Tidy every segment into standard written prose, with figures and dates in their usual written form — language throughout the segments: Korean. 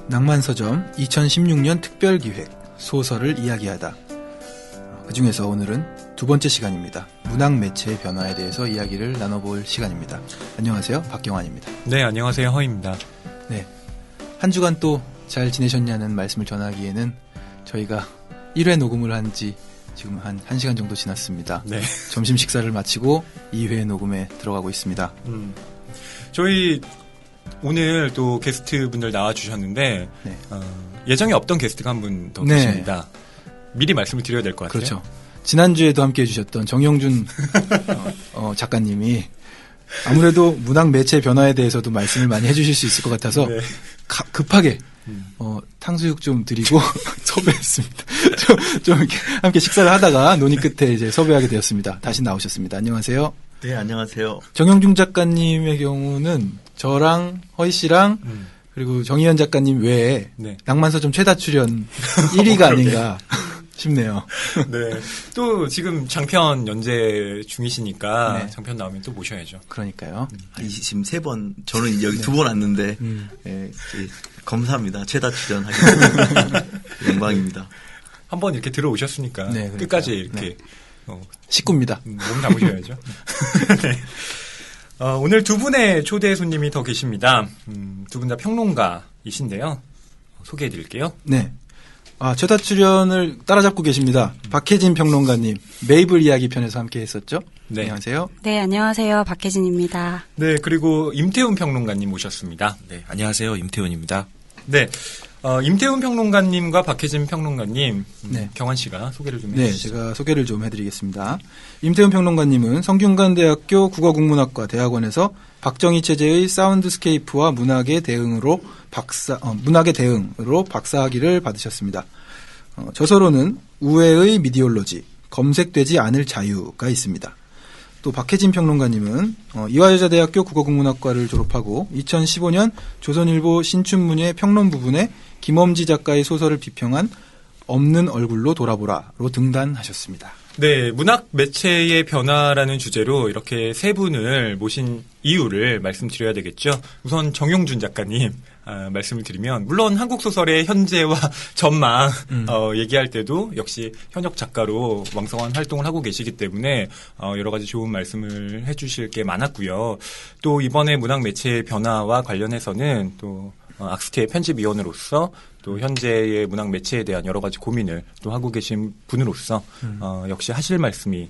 낭만서점 2016년 특별기획 소설을 이야기하다. 그 중에서 오늘은 두 번째 시간입니다. 문학 매체의 변화에 대해서 이야기를 나눠볼 시간입니다. 안녕하세요. 박경환입니다. 네, 안녕하세요. 허입니다. 네, 한 주간 또 잘 지내셨냐는 말씀을 전하기에는 저희가 1회 녹음을 한 지 지금 한 1시간 정도 지났습니다. 네. 점심 식사를 마치고 2회 녹음에 들어가고 있습니다. 저희 오늘 또 게스트분들 나와주셨는데 네. 예정에 없던 게스트가 한 분 더 네. 계십니다. 미리 말씀을 드려야 될 것 같아요. 그렇죠. 지난주에도 함께 해주셨던 정영준 작가님이 아무래도 문학 매체 변화에 대해서도 말씀을 많이 해주실 수 있을 것 같아서 네. 급하게 탕수육 좀 드리고 섭외했습니다. 좀 이렇게 함께 식사를 하다가 논의 끝에 이제 섭외하게 되었습니다. 다시 나오셨습니다. 안녕하세요. 네, 안녕하세요. 정영준 작가님의 경우는 저랑 허희 씨랑 그리고 정희연 작가님 외에 네. 낭만서점 최다 출연 1위가 아닌가 싶네요. 네. 또 지금 장편 연재 중이시니까 네. 장편 나오면 또 모셔야죠. 그러니까요. 지금 3번, 저는 여기 2번 왔는데, 예, 감사합니다. 최다 출연하게 영광입니다. 한번 이렇게 들어오셨으니까 네, 그러니까요. 끝까지 이렇게 식구입니다. 몸 담으셔야죠. 네. 오늘 두 분의 초대 손님이 더 계십니다. 두 분 다 평론가이신데요. 소개해 드릴게요. 네. 최다 출연을 따라잡고 계십니다. 박혜진 평론가님, 메이블 이야기 편에서 함께 했었죠? 네. 안녕하세요. 네, 안녕하세요. 박혜진입니다. 네, 그리고 임태훈 평론가님 모셨습니다. 네, 안녕하세요. 임태훈입니다. 네. 임태훈 평론가님과 박혜진 평론가님, 네. 경환 씨가 소개를 좀 네, 해주시죠. 제가 소개를 좀 해드리겠습니다. 임태훈 평론가님은 성균관대학교 국어국문학과 대학원에서 박정희 체제의 사운드스케이프와 문학의 대응으로 박사학위를 받으셨습니다. 저서로는 우회의 미디올로지, 검색되지 않을 자유가 있습니다. 또 박혜진 평론가님은 이화여자대학교 국어국문학과를 졸업하고 2015년 조선일보 신춘문예 평론 부분에 김엄지 작가의 소설을 비평한 없는 얼굴로 돌아보라로 등단하셨습니다. 네, 문학 매체의 변화라는 주제로 이렇게 세 분을 모신 이유를 말씀드려야 되겠죠. 우선 정용준 작가님 말씀을 드리면 물론 한국 소설의 현재와 전망 얘기할 때도 역시 현역 작가로 왕성한 활동을 하고 계시기 때문에 여러 가지 좋은 말씀을 해주실 게 많았고요. 또 이번에 문학 매체의 변화와 관련해서는 또 악스티의 편집위원으로서 또 현재의 문학 매체에 대한 여러 가지 고민을 또 하고 계신 분으로서 역시 하실 말씀이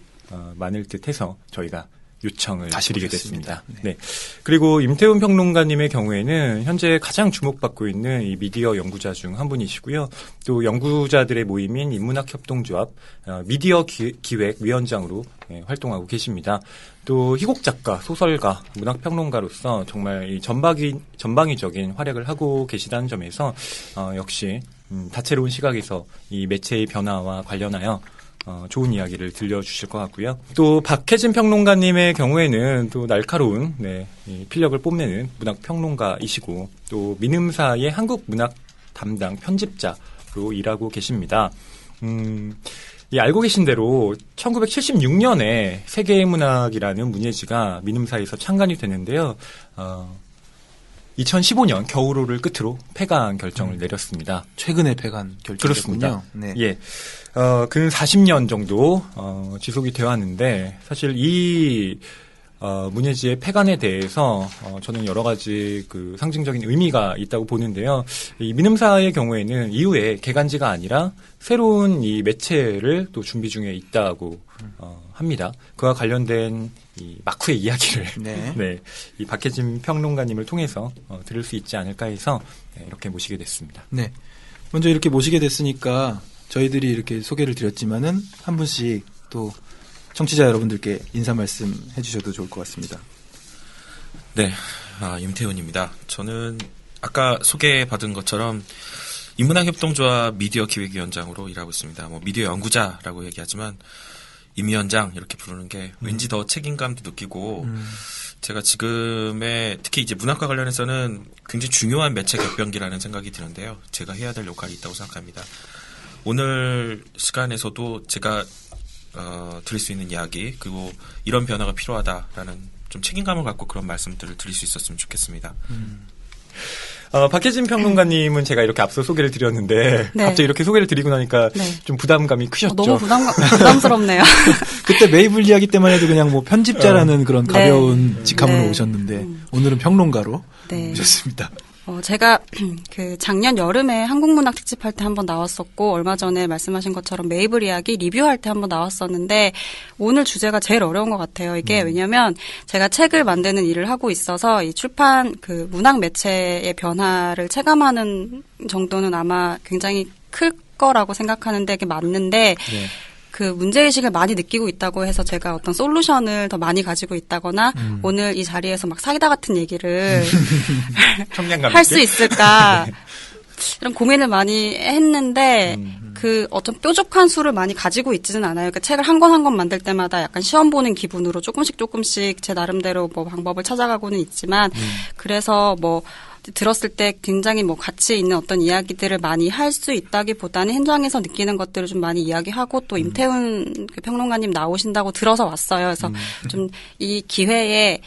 많을 듯해서 저희가 요청을 드리게 됐습니다. 네. 그리고 임태훈 평론가님의 경우에는 현재 가장 주목받고 있는 이 미디어 연구자 중 한 분이시고요. 또 연구자들의 모임인 인문학협동조합 미디어 기획위원장으로 활동하고 계십니다. 또 희곡 작가, 소설가, 문학평론가로서 정말 이 전방위적인 활약을 하고 계시다는 점에서 역시 다채로운 시각에서 이 매체의 변화와 관련하여 좋은 이야기를 들려주실 것 같고요. 또 박혜진 평론가님의 경우에는 또 날카로운 이 필력을 뽐내는 문학평론가이시고 또 민음사의 한국 문학 담당 편집자로 일하고 계십니다. 알고 계신 대로 1976년에 세계의 문학이라는 문예지가 민음사에서 창간이 되는데요. 2015년 겨울호를 끝으로 폐간 결정을 내렸습니다. 최근에 폐간 결정됐군요. 그렇습니다. 네. 예. 근 40년 정도 지속이 되어 왔는데 사실 이 문예지의 폐간에 대해서 저는 여러 가지 그 상징적인 의미가 있다고 보는데요. 이 민음사의 경우에는 이후에 개간지가 아니라 새로운 이 매체를 또 준비 중에 있다고 합니다. 그와 관련된 이 마쿠의 이야기를 네. 이 박혜진 평론가님을 통해서 들을 수 있지 않을까 해서 이렇게 모시게 됐습니다. 네. 먼저 이렇게 모시게 됐으니까 저희들이 이렇게 소개를 드렸지만은 한 분씩 또 청취자 여러분들께 인사 말씀 해주셔도 좋을 것 같습니다. 네, 임태훈입니다. 저는 아까 소개받은 것처럼 인문학협동조합 미디어 기획위원장으로 일하고 있습니다. 미디어 연구자라고 얘기하지만 임 위원장 이렇게 부르는 게 왠지 더 책임감도 느끼고 제가 지금의 특히 이제 문학과 관련해서는 굉장히 중요한 매체 격변기라는 생각이 드는데요. 제가 해야 될 역할이 있다고 생각합니다. 오늘 시간에서도 제가 드릴 수 있는 이야기 그리고 이런 변화가 필요하다라는 좀 책임감을 갖고 그런 말씀들을 드릴 수 있었으면 좋겠습니다. 박혜진 평론가님은 제가 이렇게 앞서 소개를 드렸는데 네. 갑자기 이렇게 소개를 드리고 나니까 네. 좀 부담감이 크셨죠. 너무 부담스럽네요. 그때 메이블 이야기 때만 해도 그냥 뭐 편집자라는 그런 네. 가벼운 직함으로 네. 오셨는데 오늘은 평론가로 네. 오셨습니다. 제가 그 작년 여름에 한국문학 특집할 때 한번 나왔었고 얼마 전에 말씀하신 것처럼 메이블 이야기 리뷰할 때 한번 나왔었는데 오늘 주제가 제일 어려운 것 같아요. 이게 왜냐면 제가 책을 만드는 일을 하고 있어서 이 출판 그 문학 매체의 변화를 체감하는 정도는 아마 굉장히 클 거라고 생각하는데 그게 맞는데 네. 그 문제의식을 많이 느끼고 있다고 해서 제가 어떤 솔루션을 더 많이 가지고 있다거나 오늘 이 자리에서 막 사기다 같은 얘기를 청량감 할 수 있게? 있을까 이런 고민을 많이 했는데 그 어떤 뾰족한 수를 많이 가지고 있지는 않아요. 그러니까 책을 한 권 한 권 만들 때마다 약간 시험 보는 기분으로 조금씩 제 나름대로 뭐 방법을 찾아가고는 있지만 그래서 뭐 들었을 때 굉장히 뭐 가치 있는 어떤 이야기들을 많이 할 수 있다기보다는 현장에서 느끼는 것들을 좀 많이 이야기하고 또 임태훈 그 평론가님 나오신다고 들어서 왔어요. 그래서 좀 이 기회에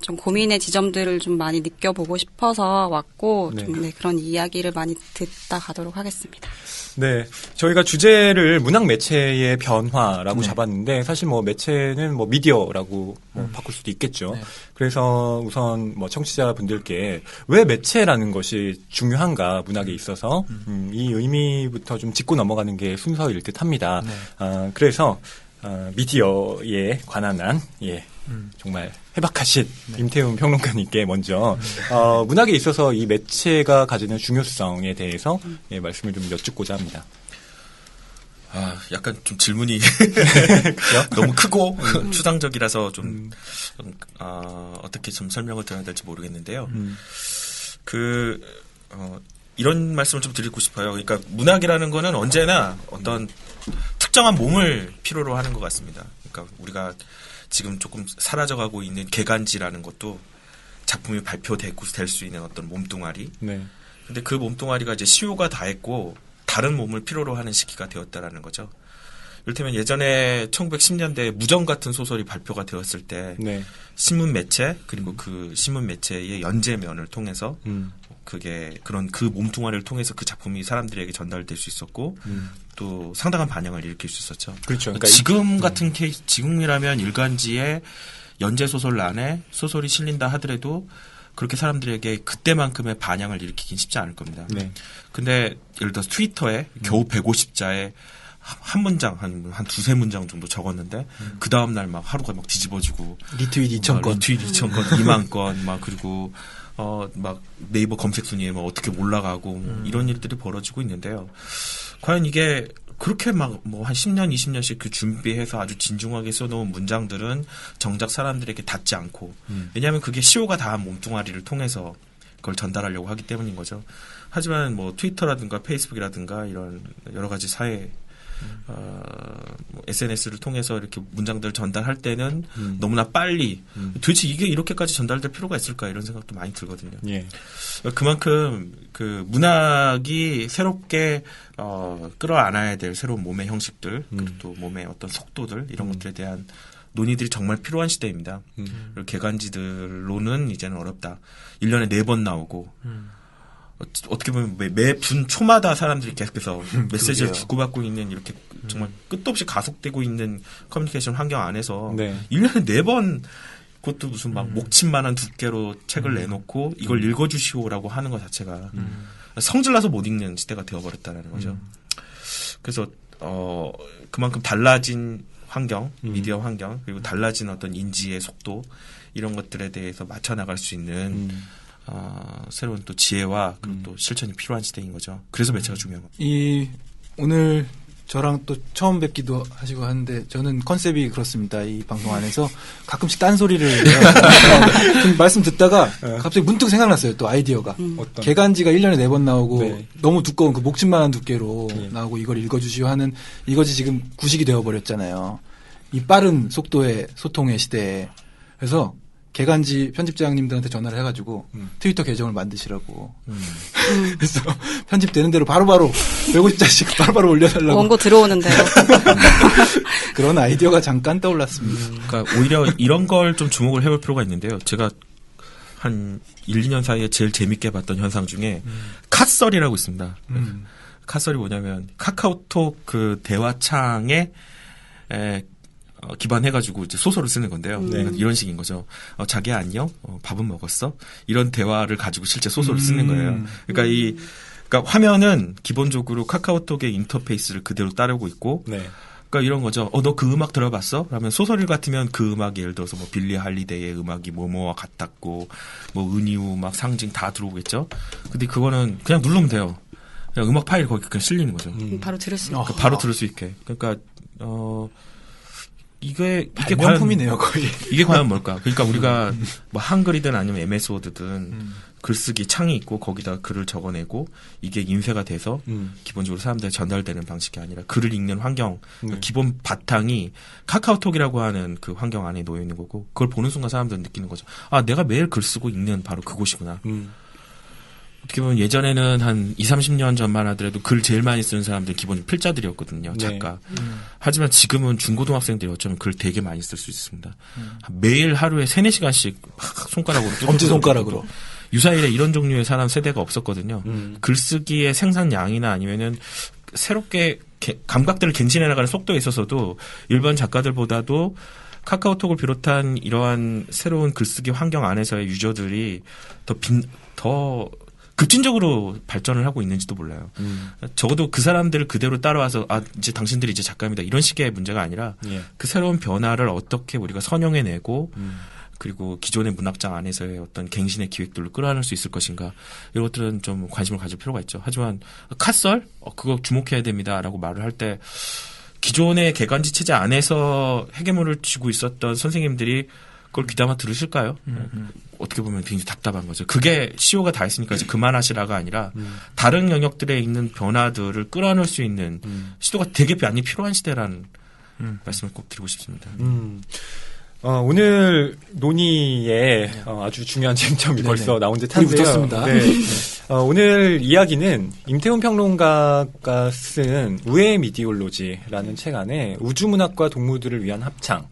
좀 고민의 지점들을 좀 많이 느껴보고 싶어서 왔고 네. 좀 그런 이야기를 많이 듣다 가도록 하겠습니다. 네. 저희가 주제를 문학 매체의 변화라고 잡았는데 사실 뭐 매체는 뭐 미디어라고 뭐 바꿀 수도 있겠죠. 네. 그래서 우선 뭐 청취자분들께 왜 매체라는 것이 중요한가 문학에 있어서 이 의미부터 좀 짚고 넘어가는 게 순서일 듯 합니다. 네. 그래서 미디어에 관한 한 정말 해박하신 임태훈 평론가님께 먼저 문학에 있어서 이 매체가 가지는 중요성에 대해서 말씀을 좀 여쭙고자 합니다. 약간 좀 질문이 너무 크고 추상적이라서 좀 어떻게 좀 설명을 드려야 될지 모르겠는데요. 이런 말씀을 좀 드리고 싶어요. 그러니까 문학이라는 거는 언제나 어떤 특정한 몸을 필요로 하는 것 같습니다. 그러니까 우리가 지금 조금 사라져가고 있는 개간지라는 것도 작품이 발표되고 될 수 있는 어떤 몸뚱아리. 네. 근데 그 몸뚱아리가 이제 시효가 다했고 다른 몸을 필요로 하는 시기가 되었다라는 거죠. 이를테면 예전에 1910년대에 무정 같은 소설이 발표가 되었을 때 네. 신문 매체 그리고 그 신문 매체의 연재면을 통해서 그게 그런 그 몸뚱아리를 통해서 그 작품이 사람들에게 전달될 수 있었고 또 상당한 반향을 일으킬 수 있었죠. 그렇죠. 그러니까 지금 같은 케이스, 지금이라면 일간지에 연재 소설 안에 소설이 실린다 하더라도 그렇게 사람들에게 그때만큼의 반향을 일으키긴 쉽지 않을 겁니다. 네. 근데 예를 들어서 트위터에 겨우 150자에 한 문장, 한 두세 문장 정도 적었는데 그 다음날 막 하루가 막 뒤집어지고 리트윗 2,000건. 리트윗 2,000건, 2만 건, 막 그리고 막 네이버 검색 순위에 막 어떻게 올라가고 뭐 이런 일들이 벌어지고 있는데요. 과연 이게 그렇게 막 뭐 한 10년, 20년씩 그 준비해서 아주 진중하게 써놓은 문장들은 정작 사람들에게 닿지 않고 왜냐하면 그게 시효가 다한 몸뚱아리를 통해서 그걸 전달하려고 하기 때문인 거죠. 하지만 뭐 트위터라든가 페이스북이라든가 이런 여러 가지 사회 뭐 SNS를 통해서 이렇게 문장들을 전달할 때는 너무나 빨리 도대체 이게 이렇게까지 전달될 필요가 있을까 이런 생각도 많이 들거든요. 예. 그만큼 그 문학이 새롭게 끌어안아야 될 새로운 몸의 형식들 그리고 또 몸의 어떤 속도들 이런 것들에 대한 논의들이 정말 필요한 시대입니다. 그리고 개간지들로는 이제는 어렵다. 1년에 4번 나오고 어떻게 보면 매 분 초마다 사람들이 계속해서 메시지를 주고받고 있는 이렇게 정말 끝도 없이 가속되고 있는 커뮤니케이션 환경 안에서 네. 1년에 4번 그것도 무슨 막 목침만한 두께로 책을 내놓고 이걸 읽어주시오라고 하는 것 자체가 성질나서 못 읽는 시대가 되어버렸다는 거죠. 그래서 그만큼 달라진 환경, 미디어 환경 그리고 달라진 어떤 인지의 속도 이런 것들에 대해서 맞춰 나갈 수 있는 새로운 또 지혜와 그리고 또 실천이 필요한 시대인 거죠. 그래서 매체가 중요한 겁니다. 오늘 저랑 또 처음 뵙기도 하시고 하는데 저는 컨셉이 그렇습니다. 이 방송 안에서 가끔씩 딴소리를 해요. 좀 말씀 듣다가 갑자기 문득 생각났어요. 또 아이디어가. 어떤? 개간지가 1년에 4번 나오고 네. 너무 두꺼운 그 목침만한 두께로 네. 나오고 이걸 읽어주시오 하는 이것이 지금 구식이 되어버렸잖아요. 이 빠른 속도의 소통의 시대에. 그래서 개간지 편집장님들한테 전화를 해가지고 트위터 계정을 만드시라고. 그래서 편집되는 대로 바로바로 150자씩 바로바로 올려달라고. 원고 들어오는 대로. 그런 아이디어가 잠깐 떠올랐습니다. 그러니까 오히려 이런 걸 좀 주목을 해볼 필요가 있는데요. 제가 한 1, 2년 사이에 제일 재밌게 봤던 현상 중에 카썰이라고 있습니다. 카썰이 뭐냐면 카카오톡 그 대화창에 기반해가지고 이제 소설을 쓰는 건데요. 그러니까 이런 식인 거죠. 자기야 안녕? 밥은 먹었어? 이런 대화를 가지고 실제 소설을 쓰는 거예요. 그러니까 그러니까 화면은 기본적으로 카카오톡의 인터페이스를 그대로 따르고 있고, 네. 그러니까 이런 거죠. 너 그 음악 들어봤어? 그러면 소설일 같으면 그 음악이 예를 들어서 뭐 빌리 할리데이의 음악이 뭐뭐와 같았고, 뭐 은유 막 상징 다 들어오겠죠. 근데 그거는 그냥 누르면 돼요. 그냥 음악 파일 거기 그냥 실리는 거죠. 바로 들을 수 있고. 그러니까 바로 들을 수 있게. 그러니까 이게 발명품이네요, 거의. 이게 과연 뭘까? 그러니까 우리가 뭐 한글이든 아니면 MS 워드든 글쓰기 창이 있고 거기다 글을 적어내고 이게 인쇄가 돼서 기본적으로 사람들에 전달되는 방식이 아니라 글을 읽는 환경, 그러니까 기본 바탕이 카카오톡이라고 하는 그 환경 안에 놓여 있는 거고 그걸 보는 순간 사람들은 느끼는 거죠. 아, 내가 매일 글 쓰고 읽는 바로 그곳이구나. 어떻게 보면 예전에는 한 20, 30년 전만 하더라도 글 제일 많이 쓰는 사람들이 기본 필자들이었거든요. 작가. 하지만 지금은 중고등학생들이 어쩌면 글 되게 많이 쓸 수 있습니다. 매일 하루에 3, 4시간씩 막 손가락으로 엄지손가락으로. 유사일에 이런 종류의 사람 세대가 없었거든요. 글쓰기의 생산량이나 아니면은 새롭게 감각들을 갱신해 나가는 속도에 있어서도 일반 작가들보다도 카카오톡을 비롯한 이러한 새로운 글쓰기 환경 안에서의 유저들이 더 급진적으로 발전을 하고 있는지도 몰라요. 적어도 그 사람들을 그대로 따라와서 이제 당신들이 이제 작가입니다. 이런 식의 문제가 아니라 그 새로운 변화를 어떻게 우리가 선용해내고 그리고 기존의 문학장 안에서의 어떤 갱신의 기획들을 끌어안을 수 있을 것인가 이런 것들은 좀 관심을 가질 필요가 있죠. 하지만 카썰? 그거 주목해야 됩니다라고 말을 할 때 기존의 개간지 체제 안에서 헤게모니를 쥐고 있었던 선생님들이 그걸 귀담아 들으실까요? 어떻게 보면 굉장히 답답한 거죠. 그게 CEO가 다 했으니까 이제 그만하시라가 아니라 다른 영역들에 있는 변화들을 끌어안을 수 있는 시도가 되게 많이 필요한 시대라는 말씀을 꼭 드리고 싶습니다. 오늘 논의에 아주 중요한 쟁점이 네네. 벌써 나온 듯 불이 한데요. 붙었습니다. 네. 오늘 이야기는 임태훈 평론가가 쓴 우애의 미디올로지라는 책 안에 우주문학과 동무들을 위한 합창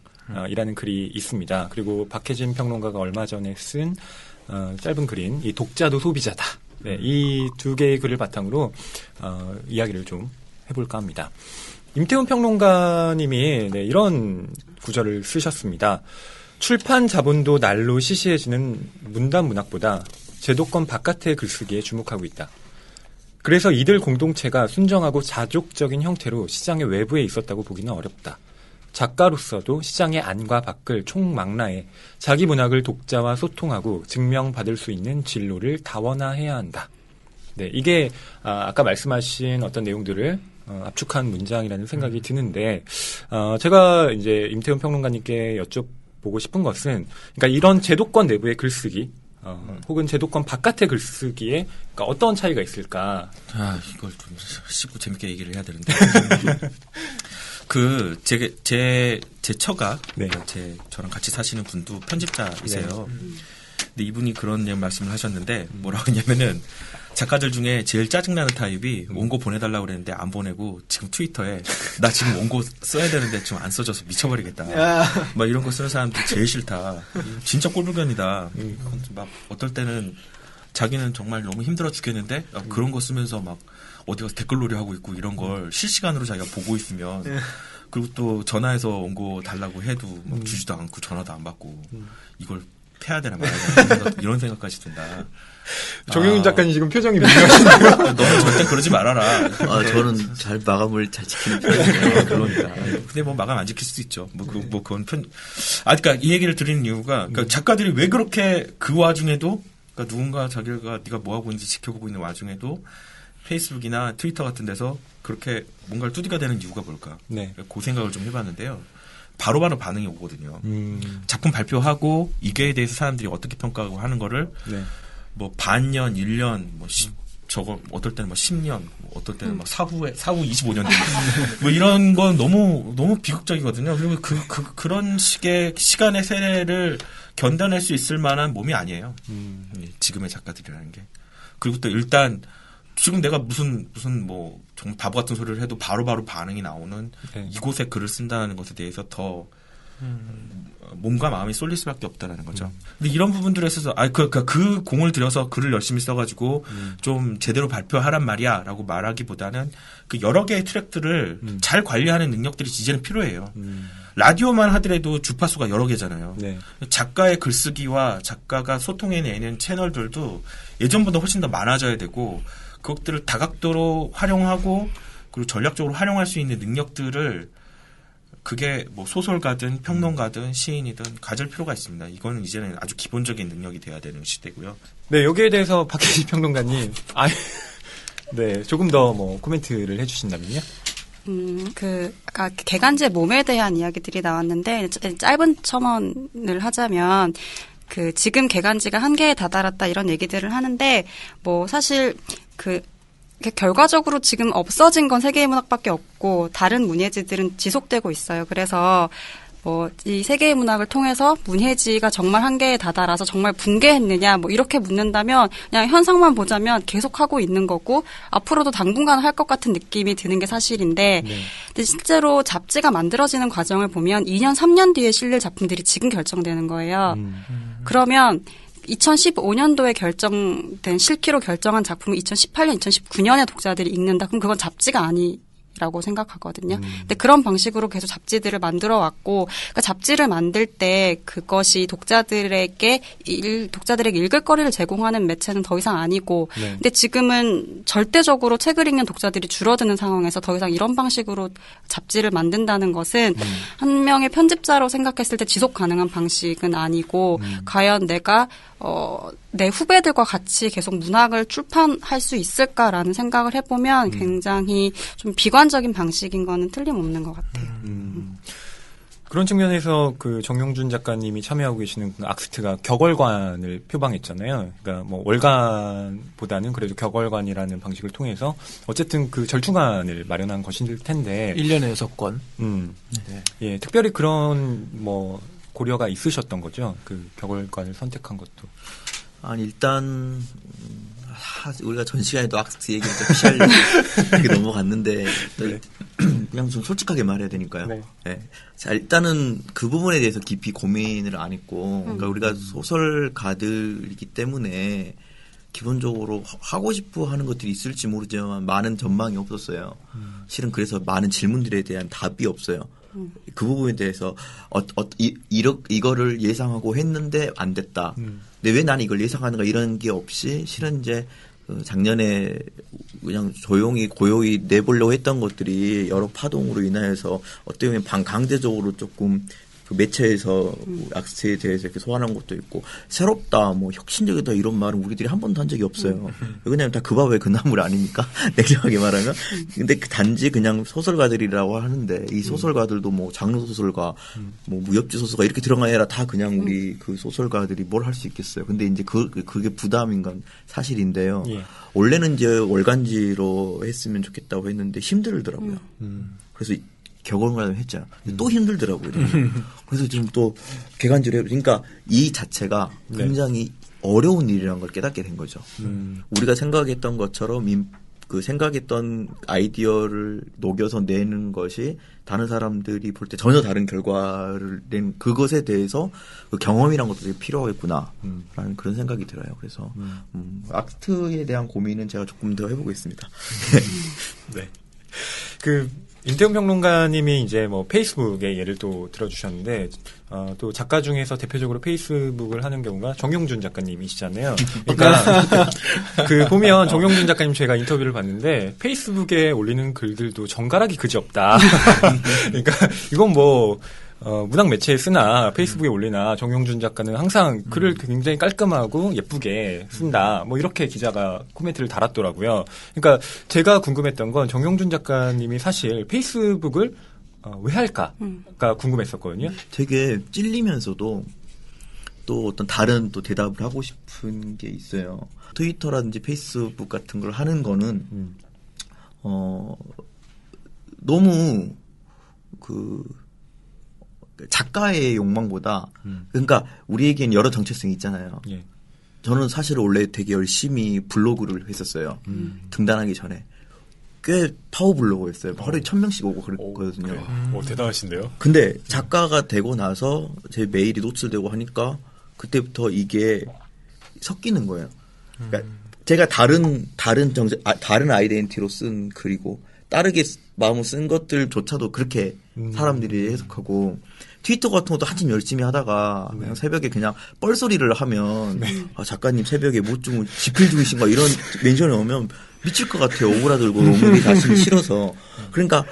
이라는 글이 있습니다. 그리고 박혜진 평론가가 얼마 전에 쓴 짧은 글인 이 독자도 소비자다. 네, 이 두 개의 글을 바탕으로 이야기를 좀 해볼까 합니다. 임태훈 평론가님이 이런 구절을 쓰셨습니다. 출판 자본도 날로 시시해지는 문단 문학보다 제도권 바깥의 글쓰기에 주목하고 있다. 그래서 이들 공동체가 순정하고 자족적인 형태로 시장의 외부에 있었다고 보기는 어렵다. 작가로서도 시장의 안과 밖을 총망라해 자기 문학을 독자와 소통하고 증명받을 수 있는 진로를 다원화해야 한다. 네, 이게 아까 말씀하신 어떤 내용들을 압축한 문장이라는 생각이 드는데 제가 이제 임태훈 평론가님께 여쭤보고 싶은 것은 그러니까 이런 제도권 내부의 글쓰기 혹은 제도권 바깥의 글쓰기에 그러니까 어떤 차이가 있을까? 이걸 좀 쉽고 재밌게 얘기를 해야 되는데. 제 처가, 네. 저랑 같이 사시는 분도 편집자이세요. 근데 이분이 그런 말씀을 하셨는데, 뭐라고 했냐면은, 작가들 중에 제일 짜증나는 타입이 원고 보내달라고 그랬는데 안 보내고 지금 트위터에 나 지금 원고 써야 되는데 지금 안 써져서 미쳐버리겠다. 막 이런 거 쓰는 사람들이 제일 싫다. 진짜 꼴불견이다. 막 어떨 때는 자기는 정말 너무 힘들어 죽겠는데 그런 거 쓰면서 막 어디 가서 댓글놀이 하고 있고 이런 걸 실시간으로 자기가 보고 있으면 그리고 또 전화해서 원고 달라고 해도 막 주지도 않고 전화도 안 받고 이걸 패야 되나 말아야 되나 이런 생각까지 든다. 정영윤 작가님 지금 표정이 미묘하신데요. 너는 절대 그러지 말아라. 저는 잘 마감을 잘 지키는 편이에요. 그러니까. 근데 뭐 마감 안 지킬 수도 있죠. 그건 그러니까 이 얘기를 드리는 이유가 그러니까 작가들이 왜 그렇게 그 와중에도 그러니까 누군가 자기가 네가 뭐 하고 있는지 지켜보고 있는 와중에도 페이스북이나 트위터 같은 데서 그렇게 뭔가를 뚜디가 되는 이유가 뭘까? 네. 그 생각을 좀 해봤는데요. 바로바로 반응이 오거든요. 작품 발표하고 이거에 대해서 사람들이 어떻게 평가하고 하는 거를 뭐 반년, 1년, 저거 어떨 때는 10년, 어떨 때는 사후 25년 뭐 이런 건 너무 비극적이거든요. 그리고 그런 식의 시간의 세례를 견뎌낼 수 있을 만한 몸이 아니에요. 지금의 작가들이라는 게. 그리고 또 일단 지금 내가 무슨 정말 바보 같은 소리를 해도 바로바로 반응이 나오는 이곳에 글을 쓴다는 것에 대해서 더 몸과 마음이 쏠릴 수밖에 없다라는 거죠. 근데 이런 부분들에 있어서 그 공을 들여서 글을 열심히 써가지고 좀 제대로 발표하란 말이야라고 말하기보다는 그 여러 개의 트랙들을 잘 관리하는 능력들이 이제는 필요해요. 라디오만 하더라도 주파수가 여러 개잖아요. 네. 작가의 글쓰기와 작가가 소통해내는 채널들도 예전보다 훨씬 더 많아져야 되고 그것들을 다각도로 활용하고 그리고 전략적으로 활용할 수 있는 능력들을 그게 뭐 소설가든 평론가든 시인이든 가질 필요가 있습니다. 이거는 이제는 아주 기본적인 능력이 돼야 되는 시대고요. 네, 여기에 대해서 박혜지 평론가님, 네, 조금 더 뭐 코멘트를 해주신다면요. 아까 개간지의 몸에 대한 이야기들이 나왔는데, 짧은 첨언을 하자면, 지금 개간지가 한계에 다다랐다 이런 얘기들을 하는데, 뭐, 사실, 결과적으로 지금 없어진 건 세계의 문학밖에 없고, 다른 문예지들은 지속되고 있어요. 그래서, 이 세계의 문학을 통해서 문예지가 정말 한계에 다다라서 정말 붕괴했느냐, 이렇게 묻는다면, 그냥 현상만 보자면 계속하고 있는 거고, 앞으로도 당분간 할 것 같은 느낌이 드는 게 사실인데, 네. 근데 실제로 잡지가 만들어지는 과정을 보면 2년, 3년 뒤에 실릴 작품들이 지금 결정되는 거예요. 그러면, 2015년도에 결정된, 실기로 결정한 작품을 2018년, 2019년에 독자들이 읽는다. 그럼 그건 잡지가 아니라고 생각하거든요. 근데 그런 방식으로 계속 잡지들을 만들어 왔고, 그러니까 잡지를 만들 때 그것이 독자들에게 읽을 거리를 제공하는 매체는 더 이상 아니고, 네. 근데 지금은 절대적으로 책을 읽는 독자들이 줄어드는 상황에서 더 이상 이런 방식으로 잡지를 만든다는 것은 한 명의 편집자로 생각했을 때 지속 가능한 방식은 아니고, 과연 내가 내 후배들과 같이 계속 문학을 출판할 수 있을까라는 생각을 해보면 굉장히 좀 비관적인 방식인 거는 틀림없는 것 같아요. 그런 측면에서 정용준 작가님이 참여하고 계시는 악스트가 격월관을 표방했잖아요. 그러니까 뭐 월간보다는 그래도 격월관이라는 방식을 통해서 어쨌든 절충안을 마련한 것일 텐데. 1년에 6권. 네. 예, 특별히 그런 고려가 있으셨던 거죠? 격월관을 선택한 것도. 아니, 일단, 우리가 전 시간에도 악스트 얘기를 좀 피하려고 이렇게 넘어갔는데, 네. 그냥 좀 솔직하게 말해야 되니까요. 네. 네. 자, 일단은 그 부분에 대해서 깊이 고민을 안 했고, 그러니까 우리가 소설가들이기 때문에 기본적으로 하고 싶어 하는 것들이 있을지 모르지만 많은 전망이 없었어요. 실은 그래서 많은 질문들에 대한 답이 없어요. 그 부분에 대해서 이거를 예상하고 했는데 안 됐다. 근데 왜 나는 이걸 예상하는가 이런 게 없이 실은 이제 작년에 그냥 조용히 고요히 내보려고 했던 것들이 여러 파동으로 인하여서 어떻게 보면 강제적으로 조금 그 매체에서 악스트에 대해서 이렇게 소환한 것도 있고 새롭다, 혁신적이다 이런 말은 우리들이 한 번도 한 적이 없어요. 왜냐하면 다 그 밥에 그 나물 아닙니까? 냉정하게 말하면. 근데 단지 그냥 소설가들이라고 하는데 이 소설가들도 장르 소설가, 무협지 소설가 이렇게 들어가야 다 그냥 우리 그 소설가들이 뭘 할 수 있겠어요. 근데 이제 그게 부담인 건 사실인데요. 예. 원래는 이제 월간지로 했으면 좋겠다고 했는데 힘들더라고요. 그래서 격월관을 했잖아. 또 힘들더라고요. 그래서 지금 또 개간지로 그러니까 이 자체가 굉장히 어려운 일이라는 걸 깨닫게 된 거죠. 우리가 생각했던 것처럼 생각했던 아이디어를 녹여서 내는 것이 다른 사람들이 볼 때 전혀 다른 결과를 낸 그것에 대해서 그 경험이란 것도 되게 필요하겠구나라는 그런 생각이 들어요. 그래서 악스트에 대한 고민은 제가 조금 더 해보겠습니다. 네. 임태훈 평론가님이 이제 페이스북의 예를 또 들어주셨는데, 또 작가 중에서 대표적으로 페이스북을 하는 경우가 정용준 작가님이시잖아요. 그러니까, 보면 정용준 작가님 제가 인터뷰를 봤는데, 페이스북에 올리는 글들도 정갈하기 그지없다. 그러니까, 이건 문학 매체에 쓰나 페이스북에 올리나 정용준 작가는 항상 글을 굉장히 깔끔하고 예쁘게 쓴다. 이렇게 기자가 코멘트를 달았더라고요. 그러니까 제가 궁금했던 건 정용준 작가님이 사실 페이스북을 왜 할까가 궁금했었거든요. 되게 찔리면서도 또 어떤 다른 또 대답을 하고 싶은 게 있어요. 트위터라든지 페이스북 같은 걸 하는 거는 너무 작가의 욕망보다 그러니까 우리에겐 여러 정체성이 있잖아요. 예. 저는 사실 원래 되게 열심히 블로그를 했었어요. 등단하기 전에. 꽤 파워블로거였어요. 하루에 1,000명씩 오고 그랬거든요. 대단하신데요. 근데 작가가 되고 나서 제 메일이 노출되고 하니까 그때부터 이게 섞이는 거예요. 그러니까 제가 다른 아이덴티티로 쓴 글이고 다르게 마음을 쓴 것들조차도 그렇게 사람들이 해석하고 트위터 같은 것도 한참 열심히 하다가 그냥 새벽에 그냥 뻘소리를 하면 아, 작가님 새벽에 못 주무 지필 중이신가 이런 멘션이 오면 미칠 것 같아요. 오그라들고 너무 자신이 싫어서. 그러니까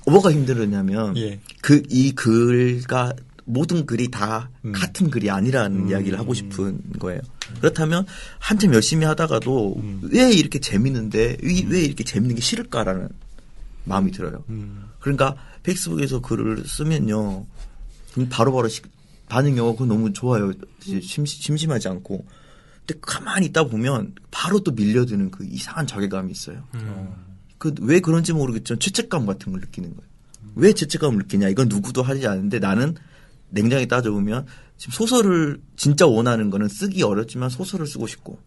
뭐가 힘들었냐면 이 글과 모든 글이 다 같은 글이 아니라는 이야기를 하고 싶은 거예요. 그렇다면 한참 열심히 하다가도 왜 이렇게 재밌는데 왜 이렇게 재밌는 게 싫을까라는 마음이 들어요. 그러니까 페이스북에서 글을 쓰면요. 바로바로 반응이 오고 그건 너무 좋아요. 심심하지 않고. 근데 가만히 있다 보면 바로 또 밀려드는 그 이상한 자괴감이 있어요. 왜 그런지 모르겠지만 죄책감 같은 걸 느끼는 거예요. 왜 죄책감을 느끼냐. 이건 누구도 하지 않는데 나는 냉정히 따져보면 지금 소설을 진짜 원하는 거는 쓰기 어렵지만 소설을 쓰고 싶고.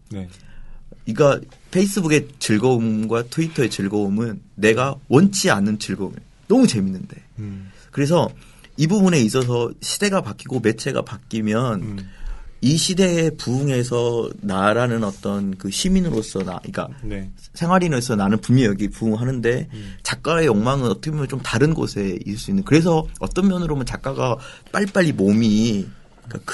그러니까 페이스북의 즐거움과 트위터의 즐거움은 내가 원치 않는 즐거움이에요. 너무 재밌는데. 그래서 이 부분에 있어서 시대가 바뀌고 매체가 바뀌면 이 시대에 부응해서 나라는 어떤 그 시민으로서 그러니까 생활인으로서 나는 분명히 여기 부응하는데 작가의 욕망은 어떻게 보면 좀 다른 곳에 있을 수 있는. 그래서 어떤 면으로 보면 작가가 빨리빨리 몸이 그러니까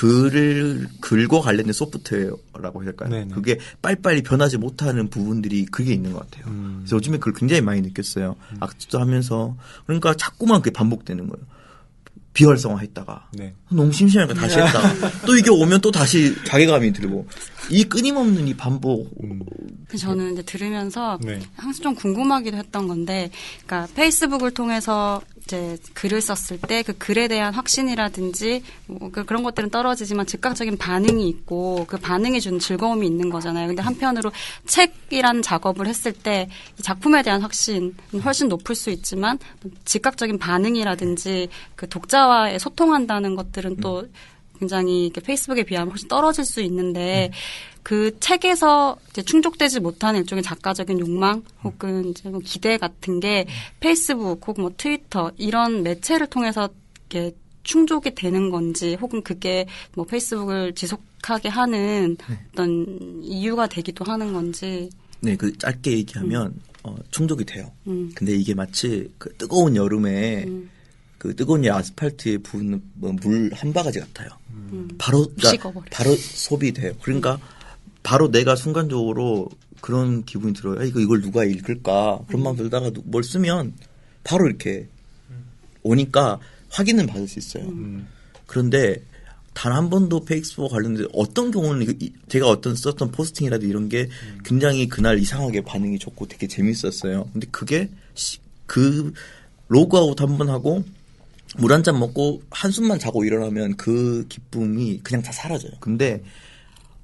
글과 관련된 소프트웨어라고 해야 할까요? 그게 빨리빨리 변하지 못하는 부분들이 그게 있는 것 같아요. 그래서 요즘에 그걸 굉장히 많이 느꼈어요. 악수도 하면서. 그러니까 자꾸만 그게 반복되는 거예요. 비활성화했다가 너무 심심하니까 다시 했다가 또 이게 오면 또 다시 자괴감이 들고 이 끊임없는 이 반복. 저는 이제 들으면서 항상 좀 궁금하기도 했던 건데, 그러니까 페이스북을 통해서 이제 글을 썼을 때 그 글에 대한 확신이라든지 뭐 그런 것들은 떨어지지만 즉각적인 반응이 있고 그 반응이 주는 즐거움이 있는 거잖아요. 근데 한편으로 책이라는 작업을 했을 때 이 작품에 대한 확신은 훨씬 높을 수 있지만 즉각적인 반응이라든지 그 독자와의 소통한다는 것들은 또 굉장히 이렇게 페이스북에 비하면 훨씬 떨어질 수 있는데 그 책에서 이제 충족되지 못하는 일종의 작가적인 욕망 혹은 이제 뭐 기대 같은 게 페이스북 혹은 뭐 트위터 이런 매체를 통해서 이렇게 충족이 되는 건지 혹은 그게 뭐 페이스북을 지속하게 하는 어떤 이유가 되기도 하는 건지. 네, 그 짧게 얘기하면 충족이 돼요. 근데 이게 마치 그 뜨거운 여름에 그 뜨거운 아스팔트에 부은 물 한 바가지 같아요. 바로 소비돼요. 그러니까 바로 내가 순간적으로 그런 기분이 들어요. 이걸 누가 읽을까? 그런 마음 들다가 뭘 쓰면 바로 이렇게 오니까 확인은 받을 수 있어요. 그런데 단 한 번도 페이스북 관련된 어떤 경우는 제가 어떤 썼던 포스팅이라도 이런 게 굉장히 그날 이상하게 반응이 좋고 되게 재밌었어요. 근데 그게 그 로그아웃 한 번 하고 물 한 잔 먹고 한숨만 자고 일어나면 그 기쁨이 그냥 다 사라져요. 근데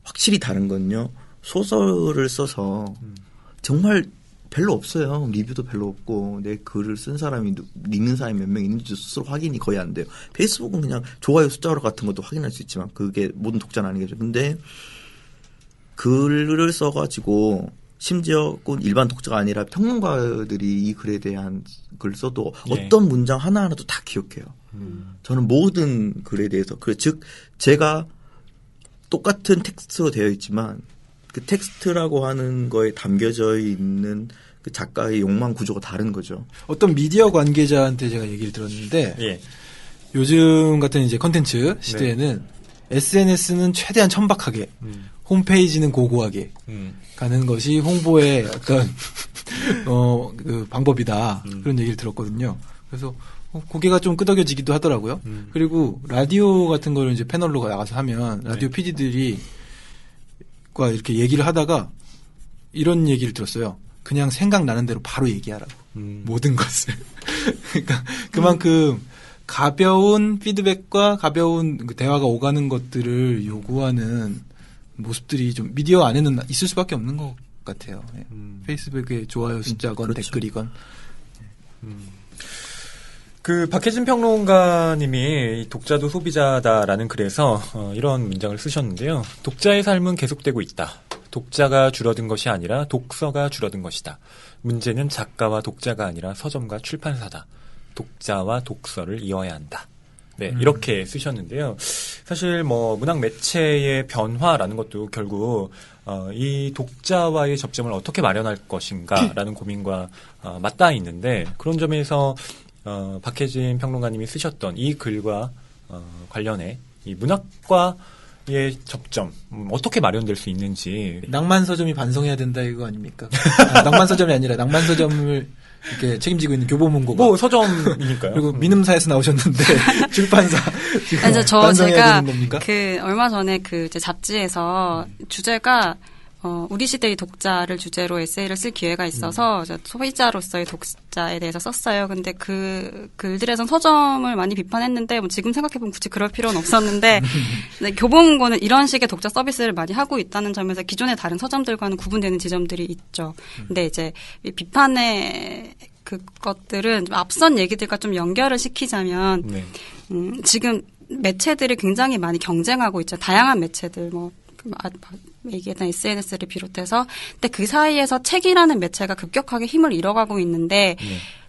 확실히 다른 건요. 소설을 써서 정말 별로 없어요. 리뷰도 별로 없고 내 글을 쓴 사람이 읽는 사람이 몇 명 있는지 스스로 확인이 거의 안 돼요. 페이스북은 그냥 좋아요 숫자로 같은 것도 확인할 수 있지만 그게 모든 독자는 아니겠죠. 근데 글을 써가지고 심지어 꼭 일반 독자가 아니라 평론가들이 이 글에 대한 글을 써도 어떤 문장 하나하나도 다 기억해요. 저는 모든 글에 대해서 즉 제가 똑같은 텍스트로 되어 있지만 그 텍스트라고 하는 거에 담겨져 있는 그 작가의 욕망 구조가 다른 거죠. 어떤 미디어 관계자한테 제가 얘기를 들었는데 요즘 같은 이제 컨텐츠 시대에는 SNS는 최대한 천박하게 홈페이지는 고고하게 가는 것이 홍보의 어떤 그 방법이다. 그런 얘기를 들었거든요. 그래서 고개가 좀 끄덕여지기도 하더라고요. 그리고 라디오 같은 거를 이제 패널로 나가서 하면 라디오 PD들이 과 이렇게 얘기를 하다가 이런 얘기를 들었어요. 그냥 생각나는 대로 바로 얘기하라고. 모든 것을. 그러니까 그만큼 가벼운 피드백과 가벼운 그 대화가 오가는 것들을 요구하는 모습들이 좀 미디어 안에는 있을 수밖에 없는 것 같아요. 페이스북에 좋아요 숫자건 그렇죠. 댓글이건. 그 박혜진 평론가님이 독자도 소비자다라는 글에서 이런 문장을 쓰셨는데요. 독자의 삶은 계속되고 있다. 독자가 줄어든 것이 아니라 독서가 줄어든 것이다. 문제는 작가와 독자가 아니라 서점과 출판사다. 독자와 독서를 이어야 한다. 네, 이렇게 쓰셨는데요. 사실 뭐 문학 매체의 변화라는 것도 결국 이 독자와의 접점을 어떻게 마련할 것인가라는 고민과 맞닿아 있는데, 그런 점에서 박혜진 평론가님이 쓰셨던 이 글과 관련해 이 문학과의 접점 어떻게 마련될 수 있는지. 낭만 서점이 반성해야 된다 이거 아닙니까? 낭만 서점이 아니라 낭만 서점을 이렇게 책임지고 있는 교보문고가. 뭐 서점이니까요. 그리고 민음사에서 나오셨는데 출판사 지금 그래서 반성해야 제가 되는 겁니까? 얼마 전에 제 잡지에서 주제가 우리 시대의 독자를 주제로 에세이를 쓸 기회가 있어서 소비자로서의 독자에 대해서 썼어요. 근데 그 글들에선 서점을 많이 비판했는데 뭐 지금 생각해보면 굳이 그럴 필요는 없었는데 근데 교보문고는 이런 식의 독자 서비스를 많이 하고 있다는 점에서 기존의 다른 서점들과는 구분되는 지점들이 있죠. 근데 이제 이 비판의 그것들은 좀 앞선 얘기들과 좀 연결을 시키자면 네. 지금 매체들이 굉장히 많이 경쟁하고 있죠. 다양한 매체들 얘기했던 SNS를 비롯해서. 근데 그 사이에서 책이라는 매체가 급격하게 힘을 잃어가고 있는데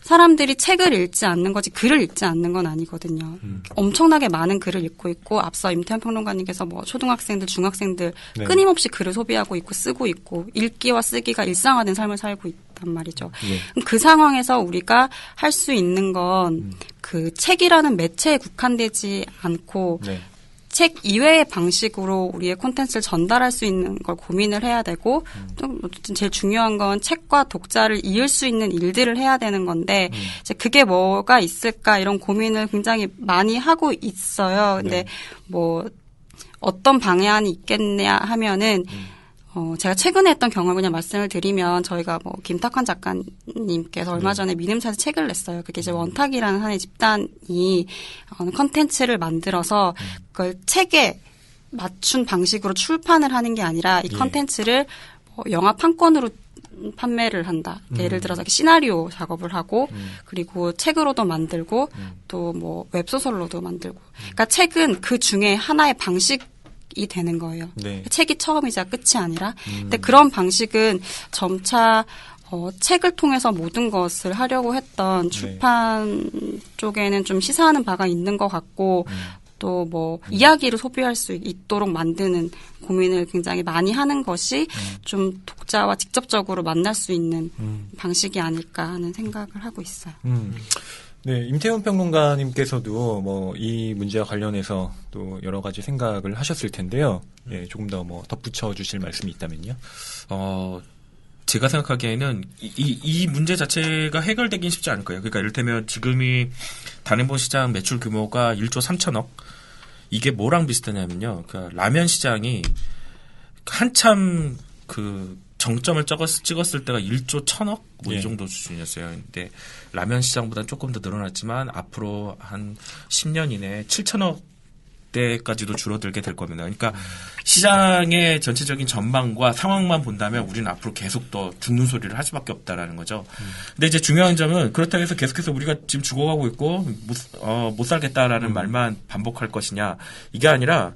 사람들이 책을 읽지 않는 거지 글을 읽지 않는 건 아니거든요. 엄청나게 많은 글을 읽고 있고, 앞서 임태현 평론가님께서 뭐 초등학생들, 중학생들 네. 끊임없이 글을 소비하고 있고 쓰고 있고, 읽기와 쓰기가 일상화된 삶을 살고 있단 말이죠. 네. 그 상황에서 우리가 할 수 있는 건 그 책이라는 매체에 국한되지 않고 네. 책 이외의 방식으로 우리의 콘텐츠를 전달할 수 있는 걸 고민을 해야 되고, 좀 어쨌든 제일 중요한 건 책과 독자를 이을 수 있는 일들을 해야 되는 건데, 이제 그게 뭐가 있을까 이런 고민을 굉장히 많이 하고 있어요. 근데 뭐 어떤 방향이 있겠냐 하면은 제가 최근에 했던 경험을 그냥 말씀을 드리면, 저희가 뭐 김탁환 작가님께서 얼마 전에 민음사에서 책을 냈어요. 그게 이제 원탁이라는 하나의 집단이 컨텐츠를 만들어서 그걸 책에 맞춘 방식으로 출판을 하는 게 아니라 이 컨텐츠를 영화 판권으로 판매를 한다. 예를 들어서 시나리오 작업을 하고, 그리고 책으로도 만들고, 또 뭐 웹소설로도 만들고. 그러니까 책은 그 중에 하나의 방식 이 되는 거예요. 네. 책이 처음이자 끝이 아니라. 근데 그런 방식은 점차 책을 통해서 모든 것을 하려고 했던 출판 쪽에는 좀 시사하는 바가 있는 것 같고, 또 뭐 이야기를 소비할 수 있도록 만드는 고민을 굉장히 많이 하는 것이 좀 독자와 직접적으로 만날 수 있는 방식이 아닐까 하는 생각을 하고 있어요. 네, 임태훈 평론가님께서도 뭐 이 문제와 관련해서 또 여러 가지 생각을 하셨을 텐데요. 예, 조금 더 뭐 덧붙여 주실 말씀이 있다면요. 제가 생각하기에는 이 문제 자체가 해결되긴 쉽지 않을 거예요. 그러니까 이를테면 지금이 단행본 시장 매출 규모가 1조 3천억. 이게 뭐랑 비슷하냐면요. 그러니까 라면 시장이 한참 그 정점을 찍었을 때가 1조 1천억? 뭐 이 정도 수준이었어요. 근데 라면 시장보다는 조금 더 늘어났지만 앞으로 한 10년 이내에 7천억 대까지도 줄어들게 될 겁니다. 그러니까 시장의 전체적인 전망과 상황만 본다면 우리는 앞으로 계속 더 죽는 소리를 할 수밖에 없다라는 거죠. 근데 이제 중요한 점은 그렇다고 해서 계속해서 우리가 지금 죽어가고 있고 못 살겠다라는 말만 반복할 것이냐, 이게 아니라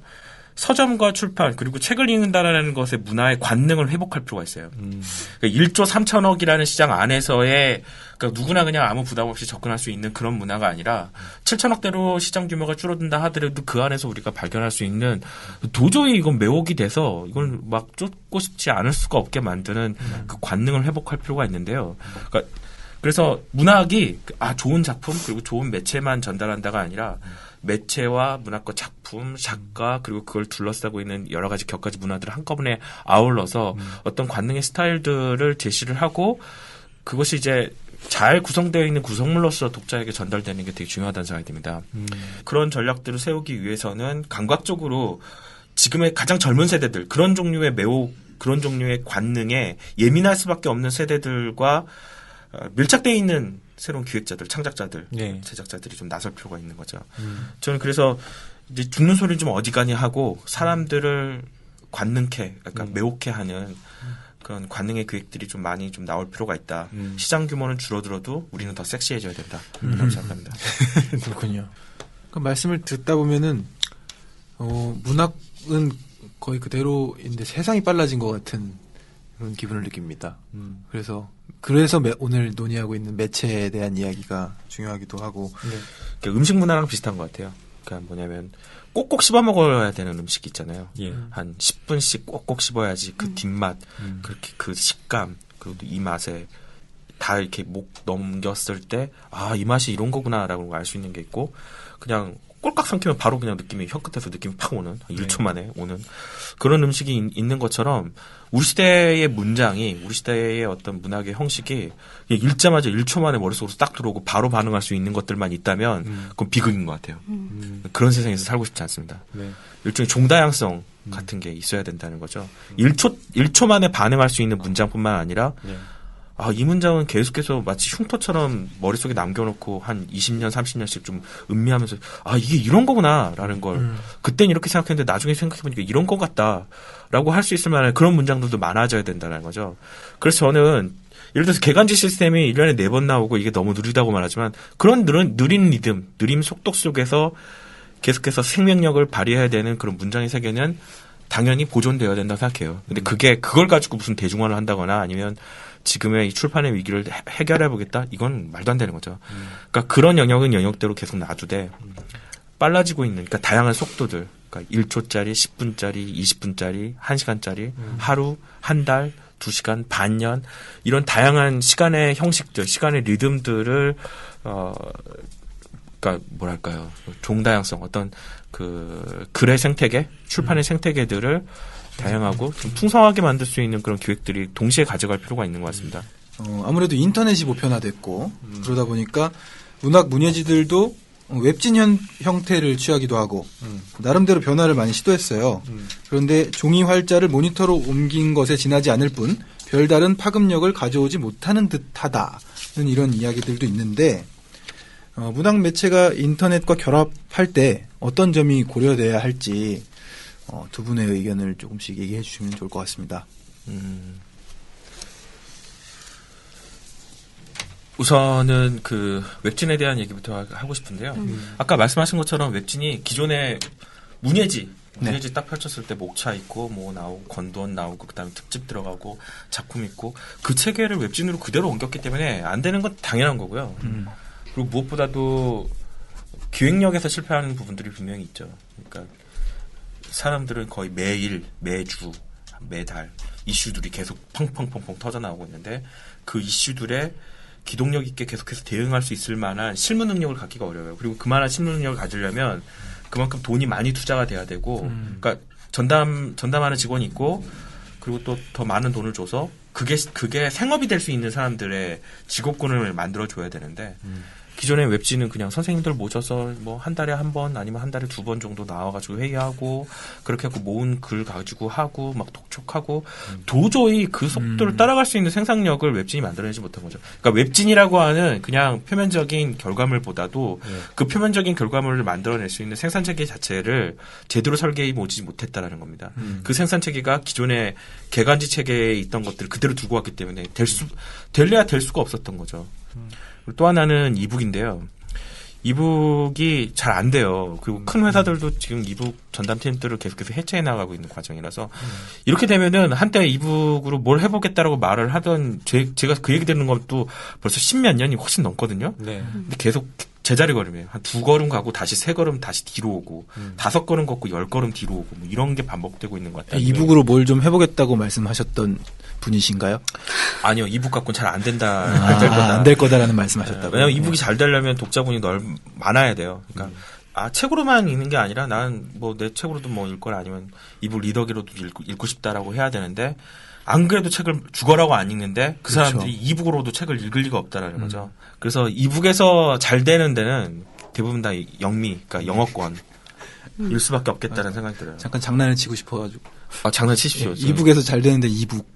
서점과 출판 그리고 책을 읽는다라는 것의 문화의 관능을 회복할 필요가 있어요. 그러니까 1조 3천억이라는 시장 안에서의, 그러니까 누구나 그냥 아무 부담 없이 접근할 수 있는 그런 문화가 아니라 7천억대로 시장 규모가 줄어든다 하더라도 그 안에서 우리가 발견할 수 있는, 도저히 이건 매혹이 돼서 이걸 막 쫓고 싶지 않을 수가 없게 만드는 그 관능을 회복할 필요가 있는데요. 그러니까 그래서 문학이 좋은 작품 그리고 좋은 매체만 전달한다가 아니라 매체와 문학과 작품, 작가, 그리고 그걸 둘러싸고 있는 여러 가지 격가지 문화들을 한꺼번에 아울러서 어떤 관능의 스타일들을 제시를 하고, 그것이 이제 잘 구성되어 있는 구성물로서 독자에게 전달되는 게 되게 중요하다는 생각이 듭니다. 그런 전략들을 세우기 위해서는 감각적으로 지금의 가장 젊은 세대들, 그런 종류의 매혹, 그런 종류의 관능에 예민할 수밖에 없는 세대들과 밀착되어 있는 새로운 기획자들, 창작자들, 제작자들이 좀 나설 필요가 있는 거죠. 저는 그래서 이제 죽는 소리는 좀 어지간히 하고 사람들을 관능케, 약간 매혹케 하는 그런 관능의 기획들이 좀 많이 좀 나올 필요가 있다. 시장 규모는 줄어들어도 우리는 더 섹시해져야 된다. 그렇게 생각합니다. 그렇군요. 그 말씀을 듣다 보면은 문학은 거의 그대로인데 세상이 빨라진 것 같은 그런 기분을 느낍니다. 그래서 오늘 논의하고 있는 매체에 대한 이야기가 중요하기도 하고. 그러니까 음식 문화랑 비슷한 것 같아요. 그러니까 뭐냐면 꼭꼭 씹어 먹어야 되는 음식 있잖아요. 예. 한 10분씩 꼭꼭 씹어야지 그 뒷맛, 그렇게 그 식감, 그리고 이 맛에 다 이렇게 목 넘겼을 때, 아, 이 맛이 이런 거구나라고 알 수 있는 게 있고, 그냥 꼴깍 삼키면 바로 그냥 느낌이, 혀끝에서 느낌이 팍 오는, 1초 만에 오는 그런 음식이 있는 것처럼, 우리 시대의 문장이, 우리 시대의 어떤 문학의 형식이 읽자마자 1초 만에 머릿속으로 딱 들어오고 바로 반응할 수 있는 것들만 있다면, 그건 비극인 것 같아요. 그런 세상에서 살고 싶지 않습니다. 네. 일종의 종다양성 같은 게 있어야 된다는 거죠. 1초 만에 반응할 수 있는 문장뿐만 아니라, 네. 아, 이 문장은 계속해서 마치 흉터처럼 머릿속에 남겨놓고 한 20년, 30년씩 좀 음미하면서, 아, 이게 이런 거구나, 라는 걸, 그땐 이렇게 생각했는데 나중에 생각해보니까 이런 것 같다, 라고 할 수 있을 만한 그런 문장들도 많아져야 된다는 거죠. 그래서 저는, 예를 들어서 개간지 시스템이 1년에 4번 나오고 이게 너무 느리다고 말하지만, 그런 느린 리듬, 느림 속도 속에서 계속해서 생명력을 발휘해야 되는 그런 문장의 세계는 당연히 보존되어야 된다고 생각해요. 근데 그걸 가지고 무슨 대중화를 한다거나 아니면 지금의 이 출판의 위기를 해결해 보겠다? 이건 말도 안 되는 거죠. 그러니까 그런 영역은 영역대로 계속 놔두되 빨라지고 있는, 그러니까 다양한 속도들, 그러니까 1초짜리, 10분짜리, 20분짜리, 1시간짜리, 하루, 한 달, 2시간, 반년, 이런 다양한 시간의 형식들, 시간의 리듬들을, 그러니까 뭐랄까요, 종다양성, 어떤 그 글의 생태계, 출판의 생태계들을 다양하고 좀 풍성하게 만들 수 있는 그런 기획들이 동시에 가져갈 필요가 있는 것 같습니다. 아무래도 인터넷이 보편화됐고 그러다 보니까 문학 문예지들도 웹진 형태를 취하기도 하고 나름대로 변화를 많이 시도했어요. 그런데 종이 활자를 모니터로 옮긴 것에 지나지 않을 뿐 별다른 파급력을 가져오지 못하는 듯하다는 이런 이야기들도 있는데 문학 매체가 인터넷과 결합할 때 어떤 점이 고려돼야 할지 두 분의 의견을 조금씩 얘기해 주시면 좋을 것 같습니다. 우선은 그 웹진에 대한 얘기부터 하고 싶은데요. 아까 말씀하신 것처럼 웹진이 기존의 문예지 딱 펼쳤을 때 목차 있고 뭐 나오고 권도원 나오고 그다음에 특집 들어가고 작품 있고 그 체계를 웹진으로 그대로 옮겼기 때문에 안 되는 건 당연한 거고요. 그리고 무엇보다도 기획력에서 실패하는 부분들이 분명히 있죠. 그러니까 사람들은 거의 매일, 매주, 매달 이슈들이 계속 펑펑펑펑 터져 나오고 있는데 그 이슈들에 기동력 있게 계속해서 대응할 수 있을 만한 실무 능력을 갖기가 어려워요. 그리고 그만한 실무 능력을 가지려면 그만큼 돈이 많이 투자가 돼야 되고, 그러니까 전담하는 직원이 있고, 그리고 또 더 많은 돈을 줘서 그게 생업이 될 수 있는 사람들의 직업군을 만들어 줘야 되는데. 기존의 웹진은 그냥 선생님들 모셔서 뭐 한 달에 한 번 아니면 한 달에 2번 정도 나와가지고 회의하고 그렇게 하고 모은 글 가지고 하고 막 독촉하고 도저히 그 속도를 따라갈 수 있는 생산력을 웹진이 만들어내지 못한 거죠. 그러니까 웹진이라고 하는 그냥 표면적인 결과물보다도 그 표면적인 결과물을 만들어낼 수 있는 생산체계 자체를 제대로 설계해 보지 못했다라는 겁니다. 그 생산체계가 기존의 개간지 체계에 있던 것들을 그대로 두고 왔기 때문에 될래야 될 수가 없었던 거죠. 또 하나는 이북인데요. 이북이 잘 안 돼요. 그리고 큰 회사들도 지금 이북 전담팀들을 계속해서 해체해 나가고 있는 과정이라서 이렇게 되면은 한때 이북으로 뭘 해보겠다라고 말을 하던 제가 그 얘기 듣는 것도 벌써 10몇 년이 훨씬 넘거든요. 네. 근데 계속 제자리 걸음이에요. 한 2걸음 가고 다시 3걸음 다시 뒤로 오고 5걸음 걷고 10걸음 뒤로 오고 뭐 이런 게 반복되고 있는 것 같아요. 이북으로 뭘 좀 해보겠다고 말씀하셨던 분이신가요? 아니요. 이북 갖고는 잘 안 된다. 안 될 거다라는 말씀하셨다고. 왜냐면 이북이 잘 되려면 독자분이 많아야 돼요. 그러니까 책으로만 읽는 게 아니라 나는 뭐 내 책으로도 뭐 읽거나 아니면 이북 리더기로도 읽고 싶다라고 해야 되는데 안 그래도 책을 죽어라고 안 읽는데 그 사람들이 이북으로도 책을 읽을 리가 없다라는 거죠. 그래서 이북에서 잘 되는 데는 대부분 다 영미, 그러니까 영어권 일 수밖에 없겠다는 생각이 들어요. 잠깐 장난을 치고 싶어가지고. 장난치십시오. 이북에서 잘 되는데 이북.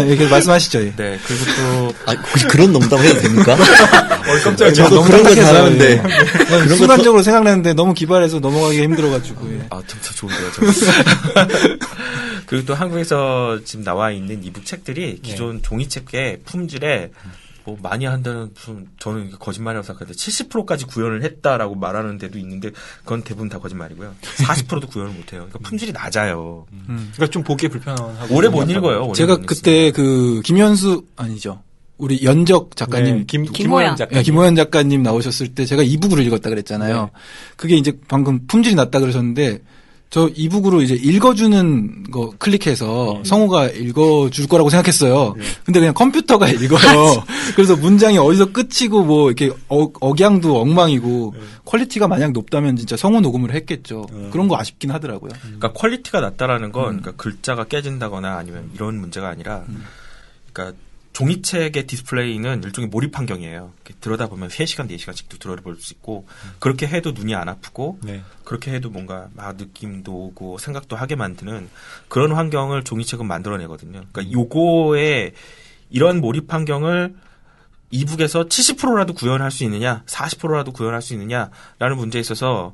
이렇게 말씀하시죠. 예. 네, 그리고 또 혹시 그런 농담 해도 됩니까? 깜짝이야. 저도 그런 거 잘하는데. 순간적으로 생각나는데 너무 기발해서 넘어가기 힘들어가지고. 예. 더 좋은데요. 그리고 또 한국에서 지금 나와 있는 이북 책들이 기존 종이책의 품질에 뭐 많이 한다는 무슨 저는 거짓말이라고 생각하는데 70%까지 구현을 했다라고 말하는 데도 있는데 그건 대부분 다 거짓말이고요. 40%도 구현을 못해요. 그러니까 품질이 낮아요. 그러니까 좀 보기 불편하고 오래 못 읽어요. 오래 제가 못 그때 그 김현수 아니죠. 우리 연적 작가님, 네, 김호연. 김호연 작가님. 김호연 작가님 나오셨을 때 제가 이북으로 읽었다 그랬잖아요. 네. 그게 이제 방금 품질이 낮다 그러셨는데 저 이북으로 이제 읽어주는 거 클릭해서 성우가 읽어줄 거라고 생각했어요. 근데 그냥 컴퓨터가 읽어요. 그래서 문장이 어디서 끝이고 뭐 이렇게 억양도 엉망이고 퀄리티가 마냥 높다면 진짜 성우 녹음을 했겠죠. 그런 거 아쉽긴 하더라고요. 그러니까 퀄리티가 낮다라는 건 그러니까 글자가 깨진다거나 아니면 이런 문제가 아니라 그러니까 종이책의 디스플레이는 일종의 몰입 환경이에요. 들여다보면 3시간, 4시간씩도 들여다볼 수 있고 그렇게 해도 눈이 안 아프고 네. 그렇게 해도 뭔가 막 느낌도 오고 생각도 하게 만드는 그런 환경을 종이책은 만들어내거든요. 그러니까 요거에 이런 몰입 환경을 이북에서 70%라도 구현할 수 있느냐, 40%라도 구현할 수 있느냐라는 문제에 있어서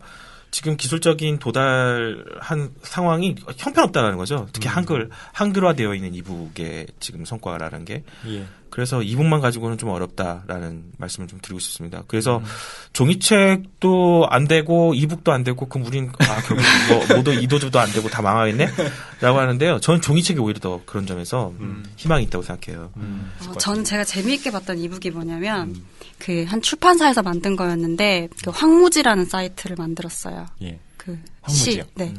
지금 기술적인 도달한 상황이 형편없다는 거죠. 특히 한글화되어 있는 이북의 지금 성과라는 게. 예. 그래서 이북만 가지고는 좀 어렵다라는 말씀을 좀 드리고 싶습니다. 그래서 종이책도 안 되고 이북도 안 되고 그럼 우린 결국 모두 이도저도 안 되고 다 망하겠네? 라고 하는데요. 저는 종이책이 오히려 더 그런 점에서 희망이 있다고 생각해요. 저는 제가 재미있게 봤던 이북이 뭐냐면 그 한 출판사에서 만든 거였는데 그 황무지라는 사이트를 만들었어요. 예. 그 황무지요? 시, 네.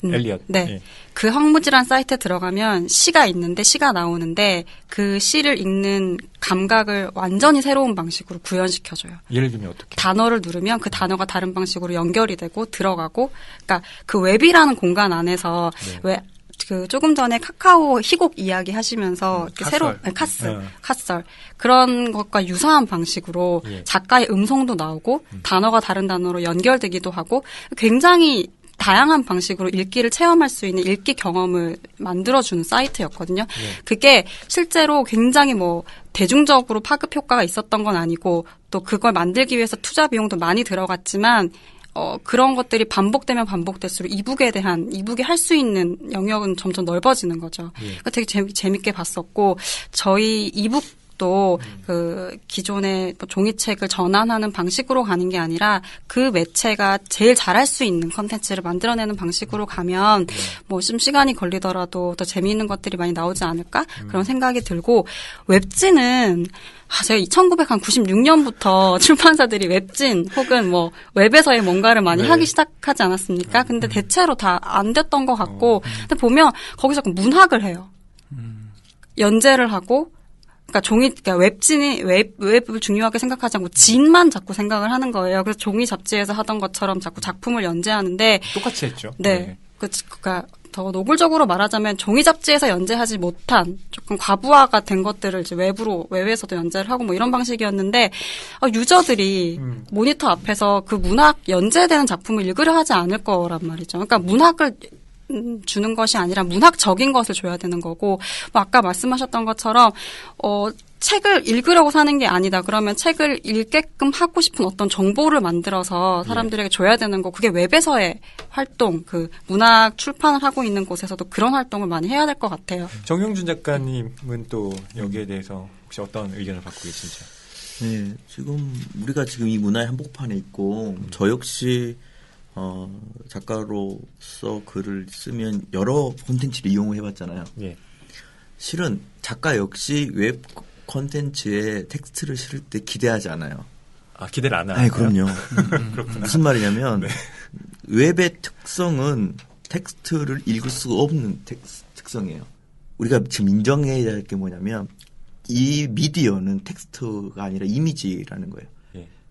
엘리엇. 네. 예. 그 황무지란 사이트에 들어가면 시가 있는데 시가 나오는데 그 시를 읽는 감각을 완전히 새로운 방식으로 구현시켜줘요. 예를 들면 어떻게? 단어를 누르면 그 단어가 다른 방식으로 연결이 되고 들어가고, 그러니까 그 웹이라는 공간 안에서 왜 그 조금 전에 카카오 희곡 이야기 하시면서 이렇게 새로 카썰 그런 것과 유사한 방식으로 예. 작가의 음성도 나오고 단어가 다른 단어로 연결되기도 하고 굉장히 다양한 방식으로 읽기를 체험할 수 있는 읽기 경험을 만들어주는 사이트였거든요. 그게 실제로 굉장히 뭐 대중적으로 파급 효과가 있었던 건 아니고 또 그걸 만들기 위해서 투자 비용도 많이 들어갔지만 그런 것들이 반복되면 반복될수록 이북이 할 수 있는 영역은 점점 넓어지는 거죠. 그러니까 되게 재밌게 봤었고, 저희 이북도 그 기존의 종이책을 전환하는 방식으로 가는 게 아니라 그 매체가 제일 잘할 수 있는 컨텐츠를 만들어내는 방식으로 가면 뭐 좀 시간이 걸리더라도 더 재미있는 것들이 많이 나오지 않을까? 그런 생각이 들고, 웹진은 제가 1996년부터 출판사들이 웹진 혹은 뭐 웹에서의 뭔가를 많이 하기 시작하지 않았습니까? 근데 대체로 다 안 됐던 것 같고, 근데 보면 거기서 문학을 해요. 연재를 하고, 그러니까 웹진이 웹을 중요하게 생각하지 않고 진만 자꾸 생각을 하는 거예요. 그래서 종이 잡지에서 하던 것처럼 자꾸 작품을 연재하는데 똑같이 했죠. 네. 그러니까 더 노골적으로 말하자면 종이 잡지에서 연재하지 못한 조금 과부하가 된 것들을 이제 웹에서도 연재를 하고 뭐 이런 방식이었는데 유저들이 모니터 앞에서 그 문학 연재되는 작품을 읽으려 하지 않을 거란 말이죠. 그러니까 문학을 주는 것이 아니라 문학적인 것을 줘야 되는 거고, 뭐 아까 말씀하셨던 것처럼 책을 읽으려고 사는 게 아니다. 그러면 책을 읽게끔 하고 싶은 어떤 정보를 만들어서 사람들에게 줘야 되는 거. 그게 웹에서의 활동, 그 문학 출판을 하고 있는 곳에서도 그런 활동을 많이 해야 될 것 같아요. 정용준 작가님은 또 여기에 대해서 혹시 어떤 의견을 갖고 계신지요? 네, 우리가 지금 이 문화의 한복판에 있고, 저 역시 작가로서 글을 쓰면 여러 콘텐츠를 이용을 해봤잖아요. 예. 실은 작가 역시 웹 콘텐츠에 텍스트를 실을 때 기대하지 않아요. 기대를 안 하나요? 아니, 그럼요. 무슨 말이냐면 웹의 특성은 텍스트를 읽을 수가 없는 특성이에요. 우리가 지금 인정해야 할 게 뭐냐면 이 미디어는 텍스트가 아니라 이미지라는 거예요.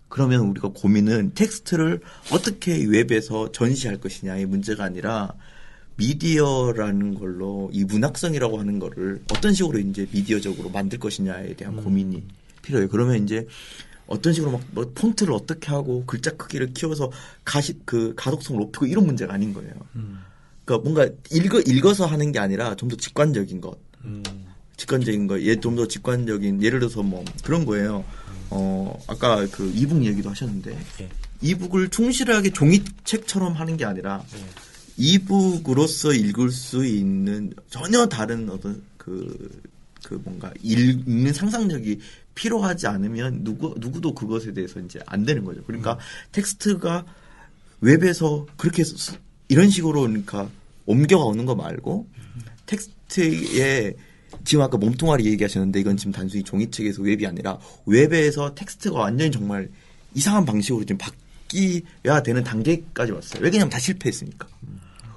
그러면 우리가 고민은 텍스트를 어떻게 웹에서 전시할 것이냐의 문제가 아니라 미디어라는 걸로 이 문학성이라고 하는 거를 어떤 식으로 이제 미디어적으로 만들 것이냐에 대한 고민이 필요해요. 그러면 이제 어떤 식으로 뭐 폰트를 어떻게 하고 글자 크기를 키워서 가독성을 높이고 이런 문제가 아닌 거예요. 그러니까 뭔가 읽어서 하는 게 아니라 좀 더 직관적인 것. 직관적인 거, 좀 더 직관적인, 예를 들어서 뭐 그런 거예요. 아까 그 이북 얘기도 하셨는데, 이북을 충실하게 종이책처럼 하는 게 아니라, 이북으로서 읽을 수 있는 전혀 다른 어떤 그 그 뭔가 읽는 상상력이 필요하지 않으면 누구도 그것에 대해서 이제 안 되는 거죠. 그러니까 텍스트가 웹에서 그렇게 이런 식으로 그러니까 옮겨가 오는 거 말고 텍스트에 지금 아까 몸뚱아리 얘기하셨는데 이건 지금 단순히 종이책에서 웹이 아니라 웹에서 텍스트가 완전히 정말 이상한 방식으로 지금 바뀌어야 되는 단계까지 왔어요. 왜냐면 다 실패했으니까.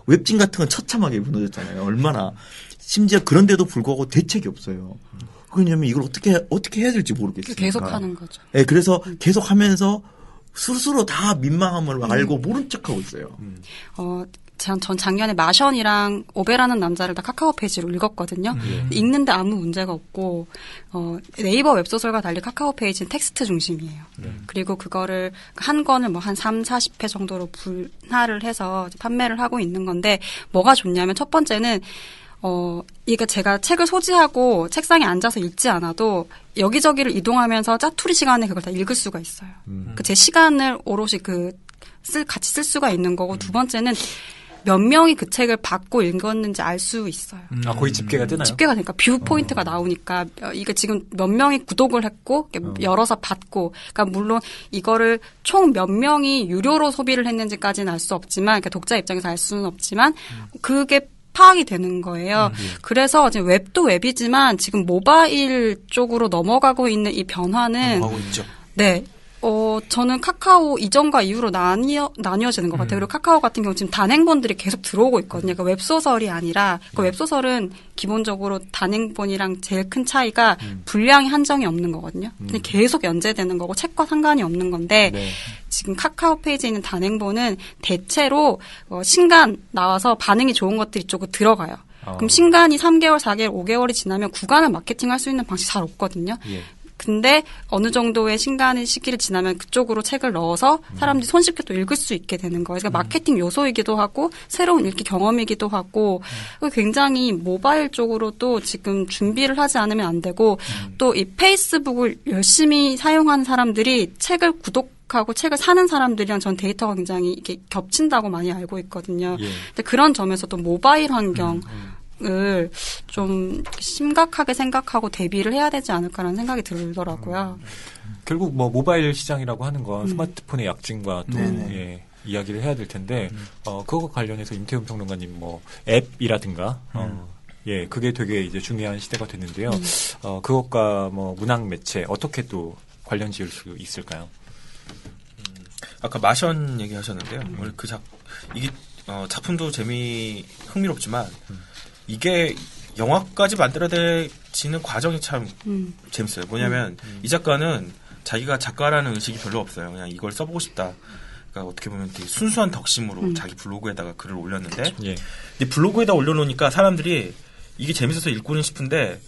웹진 같은 건 처참하게 무너졌잖아요. 얼마나. 심지어 그런데도 불구하고 대책이 없어요. 왜냐면 이걸 어떻게 해야 될지 모르겠어요. 계속 하는 거죠. 네, 그래서 계속 하면서 스스로 다 민망함을 알고 모른 척하고 있어요. 전 작년에 마션이랑 오베라는 남자를 다 카카오 페이지로 읽었거든요. 읽는데 아무 문제가 없고 네이버 웹소설과 달리 카카오 페이지는 텍스트 중심이에요. 그리고 그거를 한 권을 뭐 한 3, 40회 정도로 분할을 해서 판매를 하고 있는 건데 뭐가 좋냐면 첫 번째는 이게 제가 책을 소지하고 책상에 앉아서 읽지 않아도 여기저기를 이동하면서 짜투리 시간에 그걸 다 읽을 수가 있어요. 제 시간을 오롯이 같이 쓸 수가 있는 거고 두 번째는 몇 명이 그 책을 받고 읽었는지 알 수 있어요. 거의 집계가 뜨나요? 집계가 되니까 뷰 포인트가 나오니까 이게 지금 몇 명이 구독을 했고 열어서 받고 그러니까 물론 이거를 총 몇 명이 유료로 소비를 했는지까지는 알 수 없지만 그러니까 독자 입장에서 알 수는 없지만 그게 파악이 되는 거예요. 그래서 지금 웹도 웹이지만 지금 모바일 쪽으로 넘어가고 있는 이 변화는 하고 있죠. 네. 저는 카카오 이전과 이후로 나뉘어지는 것 같아요. 그리고 카카오 같은 경우 지금 단행본들이 계속 들어오고 있거든요. 그러니까 웹소설이 아니라, 웹소설은 기본적으로 단행본이랑 제일 큰 차이가 분량이 한정이 없는 거거든요. 근데 계속 연재되는 거고 책과 상관이 없는 건데, 네. 지금 카카오 페이지에 있는 단행본은 대체로 신간 나와서 반응이 좋은 것들이 쪽으로 들어가요. 그럼 신간이 3개월, 4개월, 5개월이 지나면 구간을 마케팅할 수 있는 방식이 잘 없거든요. 예. 근데 어느 정도의 신간의 시기를 지나면 그쪽으로 책을 넣어서 사람들이 손쉽게 또 읽을 수 있게 되는 거예요. 그러니까 마케팅 요소이기도 하고 새로운 읽기 경험이기도 하고 굉장히 모바일 쪽으로도 지금 준비를 하지 않으면 안 되고 또 이 페이스북을 열심히 사용하는 사람들이 책을 하고 책을 사는 사람들이랑 전 데이터가 굉장히 이게 겹친다고 많이 알고 있거든요. 예. 근데 그런 점에서 또 모바일 환경 을 좀 심각하게 생각하고 대비를 해야 되지 않을까라는 생각이 들더라고요. 결국 뭐 모바일 시장이라고 하는 건 스마트폰의 약진과 또 이야기를 해야 될 텐데 그거 관련해서 임태훈 평론가님 뭐 앱이라든가 그게 되게 이제 중요한 시대가 됐는데요. 그것과 뭐 문학 매체 어떻게 또 관련 지을 수 있을까요? 아까 마션 얘기하셨는데요. 오늘 이게 작품도 흥미롭지만 이게 영화까지 만들어지는 과정이 참 재밌어요. 뭐냐면 이 작가는 자기가 작가라는 의식이 별로 없어요. 그냥 이걸 써보고 싶다. 그러니까 어떻게 보면 되게 순수한 덕심으로 자기 블로그에다가 글을 올렸는데 근데 블로그에다 올려놓으니까 사람들이 이게 재밌어서 읽고는 싶은데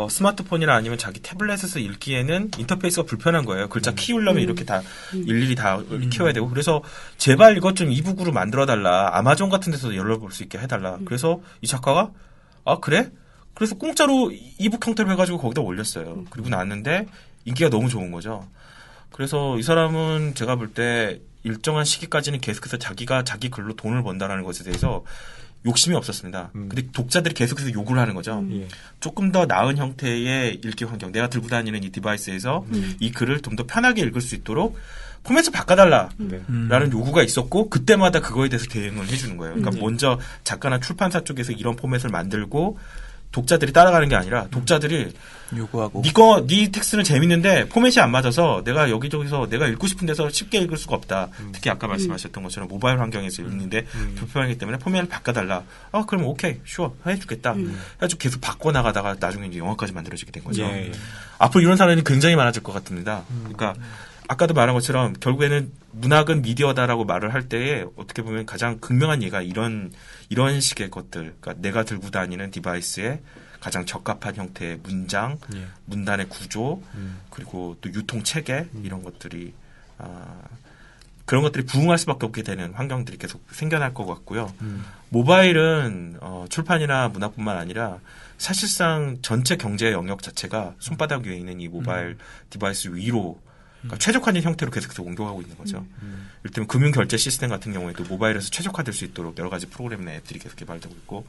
스마트폰이나 아니면 자기 태블릿에서 읽기에는 인터페이스가 불편한 거예요. 글자 키우려면 이렇게 다 일일이 다 키워야 되고 그래서 제발 이것 좀 이북으로 만들어달라. 아마존 같은 데서 열어볼 수 있게 해달라. 그래서 이 작가가 그래? 그래서 공짜로 이북 형태로 해가지고 거기다 올렸어요. 그리고 나왔는데 인기가 너무 좋은 거죠. 그래서 이 사람은 제가 볼 때 일정한 시기까지는 계속해서 자기가 자기 글로 돈을 번다라는 것에 대해서 욕심이 없었습니다. 근데 독자들이 계속해서 요구를 하는 거죠. 조금 더 나은 형태의 읽기 환경, 내가 들고 다니는 이 디바이스에서 이 글을 좀 더 편하게 읽을 수 있도록 포맷을 바꿔달라라는 요구가 있었고 그때마다 그거에 대해서 대응을 해주는 거예요. 그러니까 먼저 작가나 출판사 쪽에서 이런 포맷을 만들고 독자들이 따라가는 게 아니라 독자들이 요구하고 네 텍스트는 재밌는데 포맷이 안 맞아서 내가 여기저기서 내가 읽고 싶은 데서 쉽게 읽을 수가 없다. 특히 아까 말씀하셨던 것처럼 모바일 환경에서 읽는데 불편하기 때문에 포맷을 바꿔달라. 그럼 오케이, 슈어 해주겠다. 해가지고 계속 바꿔나가다가 나중에 이제 영화까지 만들어지게 된 거죠. 예. 앞으로 이런 사람이 굉장히 많아질 것 같습니다. 그러니까 아까도 말한 것처럼 결국에는 문학은 미디어다라고 말을 할 때에 어떻게 보면 가장 극명한 예가 이런 식의 것들, 그러니까 내가 들고 다니는 디바이스에 가장 적합한 형태의 문장, 문단의 구조, 그리고 또 유통 체계 이런 것들이 그런 것들이 부응할 수밖에 없게 되는 환경들이 계속 생겨날 것 같고요. 모바일은 출판이나 문학뿐만 아니라 사실상 전체 경제 영역 자체가 손바닥 위에 있는 이 모바일 디바이스 위로 그러니까 최적화된 형태로 계속해서 옮겨가고 있는 거죠. 이를테면 금융결제 시스템 같은 경우에도 모바일에서 최적화될 수 있도록 여러 가지 프로그램이나 앱들이 계속 개발되고 있고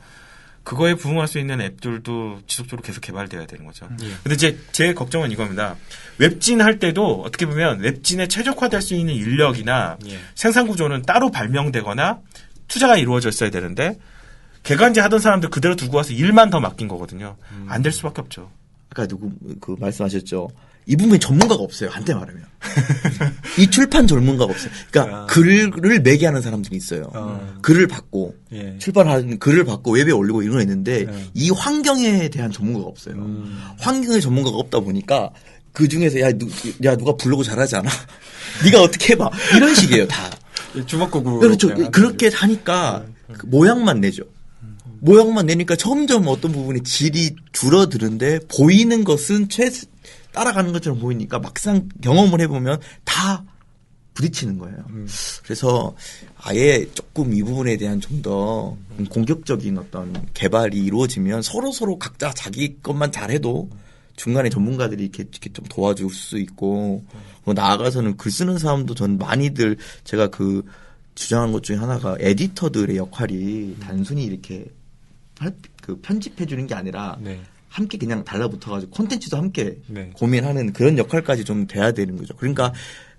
그거에 부응할 수 있는 앱들도 지속적으로 계속 개발돼야 되는 거죠. 근데 이제 제 걱정은 이겁니다. 웹진 할 때도 어떻게 보면 웹진에 최적화될 수 있는 인력이나 생산 구조는 따로 발명되거나 투자가 이루어져 있어야 되는데 개간지 하던 사람들 그대로 두고 와서 일만 더 맡긴 거거든요. 안 될 수밖에 없죠. 아까 그 말씀하셨죠. 이 부분에 전문가가 없어요. 한때 말하면. 이 출판 전문가가 없어요. 그러니까 글을 매개하는 사람들이 있어요. 글을 받고 출판하는 글을 받고 웹에 올리고 이런 거 있는데 이 환경에 대한 전문가가 없어요. 환경에 전문가가 없다 보니까 그 중에서 야 누가 블로그 잘하지 않아? 네가 어떻게 해봐? 이런 식이에요 다. 주먹구구. 그렇죠. 그렇게 하니까 그 모양만 내죠. 모양만 내니까 점점 어떤 부분이 질이 줄어드는데 보이는 것은 따라가는 것처럼 보이니까 막상 경험을 해보면 다 부딪히는 거예요. 그래서 아예 조금 이 부분에 대한 좀 더 공격적인 어떤 개발이 이루어지면 서로 각자 자기 것만 잘해도 중간에 전문가들이 이렇게 좀 도와줄 수 있고 뭐 나아가서는 글 쓰는 사람도 전 많이들 제가 그 주장한 것 중에 하나가 에디터들의 역할이 단순히 이렇게 편집해 주는 게 아니라 함께 그냥 달라붙어가지고 콘텐츠도 함께 고민하는 그런 역할까지 좀 돼야 되는 거죠. 그러니까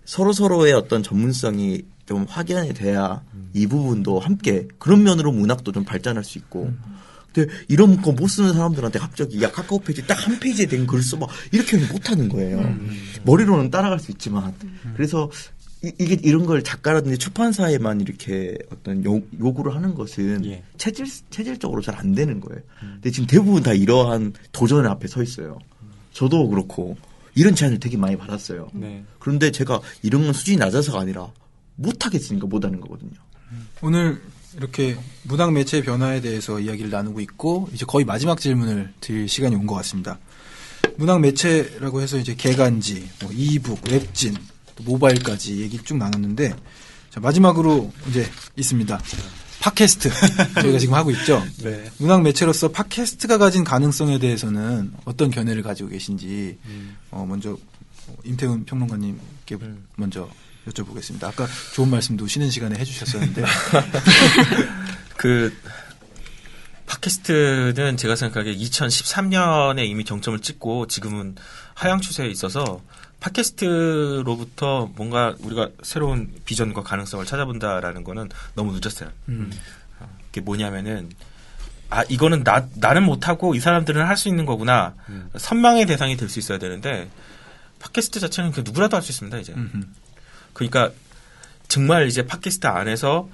서로의 어떤 전문성이 좀 확연히 돼야 이 부분도 함께 그런 면으로 문학도 좀 발전할 수 있고. 근데 이런 거 못 쓰는 사람들한테 갑자기 야 카카오 페이지 딱 한 페이지에 된 글 써봐 이렇게 못 하는 거예요. 머리로는 따라갈 수 있지만 그래서 이게 이런 걸 작가라든지 출판사에만 이렇게 어떤 요구를 하는 것은 체질적으로 잘 안 되는 거예요. 근데 지금 대부분 다 이러한 도전 앞에 서 있어요. 저도 그렇고 이런 제안을 되게 많이 받았어요. 그런데 제가 이런 건 수준이 낮아서가 아니라 못하겠으니까 못하는 거거든요. 오늘 이렇게 문학 매체의 변화에 대해서 이야기를 나누고 있고 이제 거의 마지막 질문을 드릴 시간이 온 것 같습니다. 문학 매체라고 해서 이제 개간지, 뭐 이북, 웹진, 또 모바일까지 얘기 쭉 나눴는데 자, 마지막으로 이제 있습니다. 팟캐스트 저희가 지금 하고 있죠. 문학 매체로서 팟캐스트가 가진 가능성에 대해서는 어떤 견해를 가지고 계신지 먼저 임태훈 평론가님께 먼저 여쭤보겠습니다. 아까 좋은 말씀도 쉬는 시간에 해주셨었는데 팟캐스트는 제가 생각하기에 2013년에 이미 정점을 찍고 지금은 하향 추세에 있어서 팟캐스트로부터 뭔가 우리가 새로운 비전과 가능성을 찾아본다라는 거는 너무 늦었어요. 그게 뭐냐면은 이거는 나는 못하고 이 사람들은 할 수 있는 거구나. 선망의 대상이 될 수 있어야 되는데 팟캐스트 자체는 그 누구라도 할 수 있습니다. 이제. 그러니까 정말 이제 팟캐스트 안에서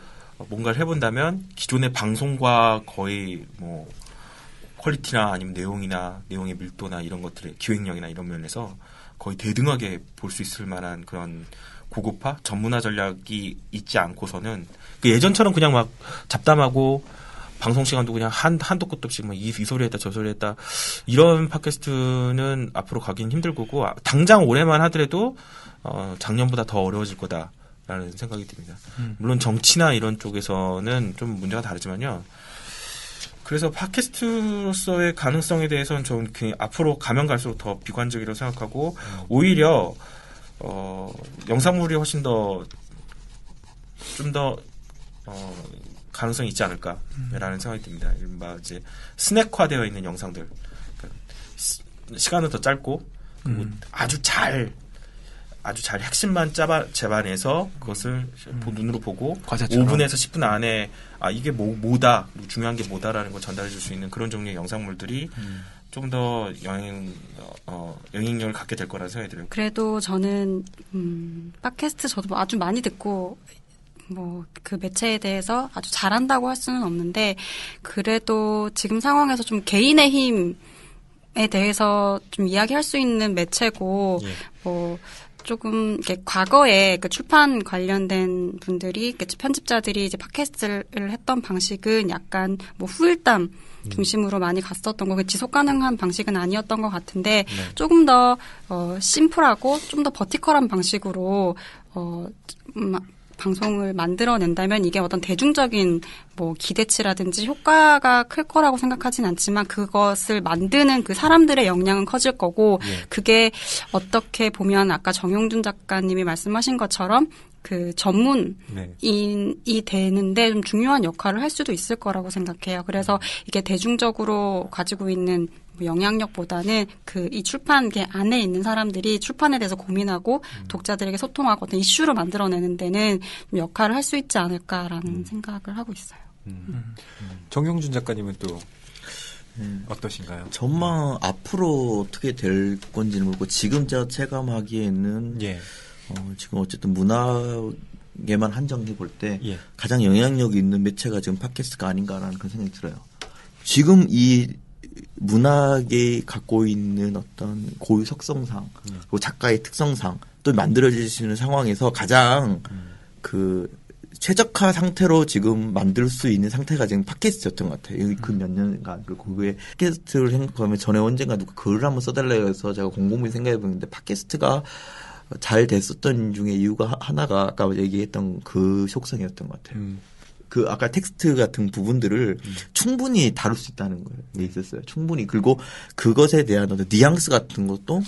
뭔가를 해본다면 기존의 방송과 거의 뭐 퀄리티나 아니면 내용의 밀도나 이런 것들의 기획력이나 이런 면에서 거의 대등하게 볼 수 있을 만한 그런 고급화 전문화 전략이 있지 않고서는 예전처럼 그냥 막 잡담하고 방송 시간도 그냥 한도 끝도 없이 막 이 소리 했다 저 소리 했다 이런 팟캐스트는 앞으로 가긴 힘들 거고 당장 올해만 하더라도 작년보다 더 어려워질 거다라는 생각이 듭니다. 물론 정치나 이런 쪽에서는 좀 문제가 다르지만요. 그래서 팟캐스트로서의 가능성에 대해서는 저는 앞으로 가면 갈수록 더 비관적이라고 생각하고 오히려 영상물이 훨씬 더 좀 더 가능성이 있지 않을까라는 생각이 듭니다. 이른바 이제 스낵화되어 있는 영상들, 그러니까 시간은 더 짧고 그리고 아주 잘 핵심만 잡아내서 그것을 눈으로 보고 과자처럼. 5분에서 10분 안에 이게 뭐다 중요한 게 뭐다라는 걸 전달해 줄 수 있는 그런 종류의 영상물들이 좀 더 영향력을 갖게 될 거라는 생각이 들어요. 그래도 저는 팟캐스트 저도 아주 많이 듣고 뭐 그 매체에 대해서 아주 잘한다고 할 수는 없는데 그래도 지금 상황에서 좀 개인의 힘에 대해서 좀 이야기할 수 있는 매체고 뭐 조금 이렇게 과거에 그 출판 관련된 분들이 편집자들이 이제 팟캐스트를 했던 방식은 약간 뭐 후일담 중심으로 많이 갔었던 거, 지속 가능한 방식은 아니었던 것 같은데 조금 더 심플하고 좀 더 버티컬한 방식으로 방송을 만들어낸다면 이게 어떤 대중적인 뭐 기대치라든지 효과가 클 거라고 생각하진 않지만 그것을 만드는 그 사람들의 역량은 커질 거고 그게 어떻게 보면 아까 정용준 작가님이 말씀하신 것처럼 그 전문인이 네. 되는데 좀 중요한 역할을 할 수도 있을 거라고 생각해요. 그래서 이게 대중적으로 가지고 있는 영향력보다는 그 이 출판계 안에 있는 사람들이 출판에 대해서 고민하고 독자들에게 소통하고 어떤 이슈를 만들어내는 데는 좀 역할을 할 수 있지 않을까라는 생각을 하고 있어요. 정용준 작가님은 또 어떠신가요? 정말 앞으로 어떻게 될 건지는 모르고 지금 제가 체감하기에는 예. 지금 어쨌든 문학에만 한정해 볼 때 예. 가장 영향력이 있는 매체가 지금 팟캐스트가 아닌가라는 그런 생각이 들어요. 지금 이 문학이 갖고 있는 어떤 고유 속성상 그리고 작가의 특성상 또 만들어질 수 있는 상황에서 가장 그 최적화 상태로 지금 만들 수 있는 상태가 지금 팟캐스트였던 것 같아요. 그 몇 년간. 그리고 그게 팟캐스트를 생각하면 전에 언젠가 누가 글을 한번 써달라고 해서 제가 곰곰이 생각해 보는데 팟캐스트가 잘 됐었던 중에 이유가 하나가 아까 얘기했던 그 속성이었던 것 같아요. 그 아까 텍스트 같은 부분들을 충분히 다룰 수 있다는 거예요. 게 있었어요. 충분히. 그리고 그것에 대한 어떤 뉘앙스 같은 것도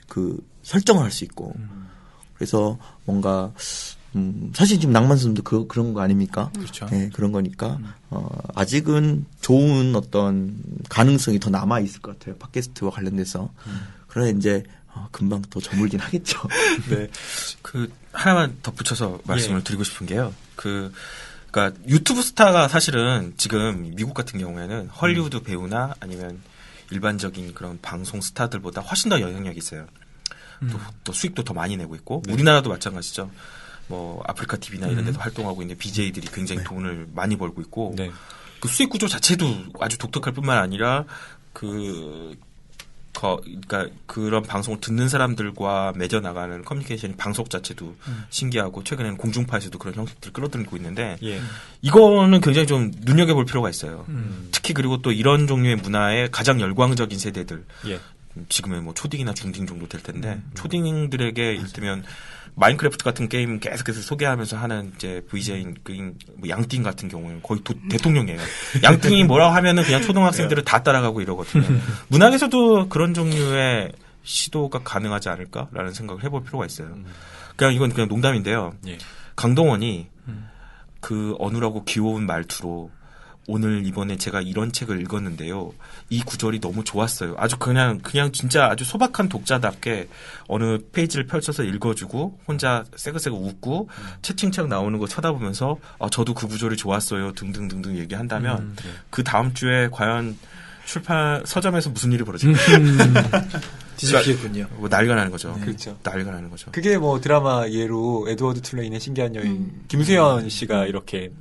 그 설정을 할 수 있고. 그래서 뭔가 사실 지금 낭만스러움도 그런 거 아닙니까? 그렇죠. 네, 그런 거니까 아직은 좋은 어떤 가능성이 더 남아 있을 것 같아요. 팟캐스트와 관련돼서. 그러나 이제 금방 더 저물긴 하겠죠. 네. 그 하나만 덧붙여서 말씀을 드리고 싶은 게요. 그러니까 유튜브 스타가 사실은 지금 미국 같은 경우에는 헐리우드 배우나 아니면 일반적인 그런 방송 스타들보다 훨씬 더 영향력이 있어요. 또 수익도 더 많이 내고 있고 우리나라도 마찬가지죠. 뭐 아프리카 TV나 이런 데도 활동하고 있는 BJ들이 굉장히 돈을 많이 벌고 있고 네. 그 수익 구조 자체도 아주 독특할 뿐만 아니라 그러니까 그런 방송을 듣는 사람들과 맺어 나가는 커뮤니케이션 방송 자체도 신기하고 최근에는 공중파에서도 그런 형식들을 끌어들이고 있는데 예. 이거는 굉장히 좀 눈여겨볼 필요가 있어요. 특히 그리고 또 이런 종류의 문화에 가장 열광적인 세대들 예. 지금은 뭐 초딩이나 중딩 정도 될 텐데 초딩들에게 이를테면 마인크래프트 같은 게임 계속해서 소개하면서 하는 이제 VJ인 뭐 양띵 같은 경우는 거의 대통령이에요. 양띵이 뭐라고 하면은 그냥 초등학생들을 다 따라가고 이러거든요. 문학에서도 그런 종류의 시도가 가능하지 않을까라는 생각을 해볼 필요가 있어요. 그냥 이건 그냥 농담인데요. 예. 강동원이 그 어눌하고 귀여운 말투로 오늘 이번에 제가 이런 책을 읽었는데요. 이 구절이 너무 좋았어요. 아주 그냥 진짜 아주 소박한 독자답게 어느 페이지를 펼쳐서 읽어주고 혼자 새그새그 웃고 채팅창 나오는 거 쳐다보면서 저도 그 구절이 좋았어요. 등등등등 얘기한다면 그 다음 주에 과연 출판 서점에서 무슨 일이 벌어질까요? 뒤집히겠군요. 뭐 난리가 나는 거죠. 네. 그렇죠. 난리가 나는 거죠. 그게 뭐 드라마 예로 에드워드 툴레인의 신기한 여인 김수현 씨가 이렇게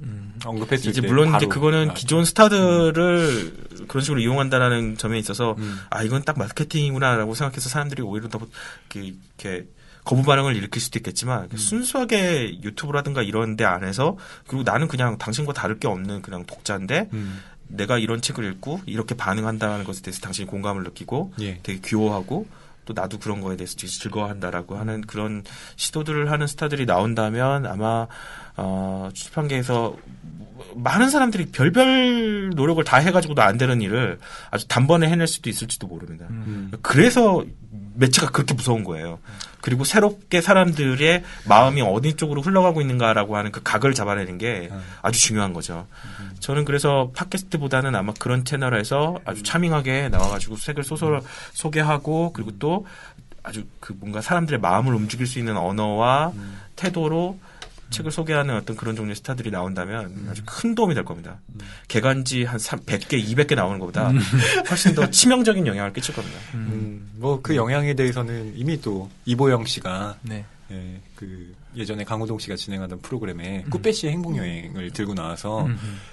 언급했을 이제 때 물론 바로 이제 그거는 기존 스타들을 그런 식으로 이용한다라는 점에 있어서 이건 딱 마케팅이구나라고 생각해서 사람들이 오히려 더 이렇게 거부 반응을 일으킬 수도 있겠지만 순수하게 유튜브라든가 이런 데 안에서 그리고 나는 그냥 당신과 다를 게 없는 그냥 독자인데 내가 이런 책을 읽고 이렇게 반응한다는 것에 대해서 당신이 공감을 느끼고 예. 되게 귀여워하고 또 나도 그런 거에 대해서 되게 즐거워한다라고 하는 그런 시도들을 하는 스타들이 나온다면 아마 출판계에서 많은 사람들이 별별 노력을 다 해가지고도 안 되는 일을 아주 단번에 해낼 수도 있을지도 모릅니다. 그래서 매체가 그렇게 무서운 거예요. 그리고 새롭게 사람들의 마음이 어디 쪽으로 흘러가고 있는가라고 하는 그 각을 잡아내는 게 아주 중요한 거죠. 저는 그래서 팟캐스트보다는 아마 그런 채널에서 아주 차밍하게 나와가지고 책을 소설 소개하고 그리고 또 아주 그 뭔가 사람들의 마음을 움직일 수 있는 언어와 태도로 책을 소개하는 어떤 그런 종류의 스타들이 나온다면 아주 큰 도움이 될 겁니다. 개간지 한 100개, 200개 나오는 것보다 훨씬 더 치명적인 영향을 끼칠 겁니다. 뭐 그 영향에 대해서는 이미 또 이보영 씨가 네. 예, 그 예전에 강호동 씨가 진행하던 프로그램에 꾸빼씨의 행복여행을 들고 나와서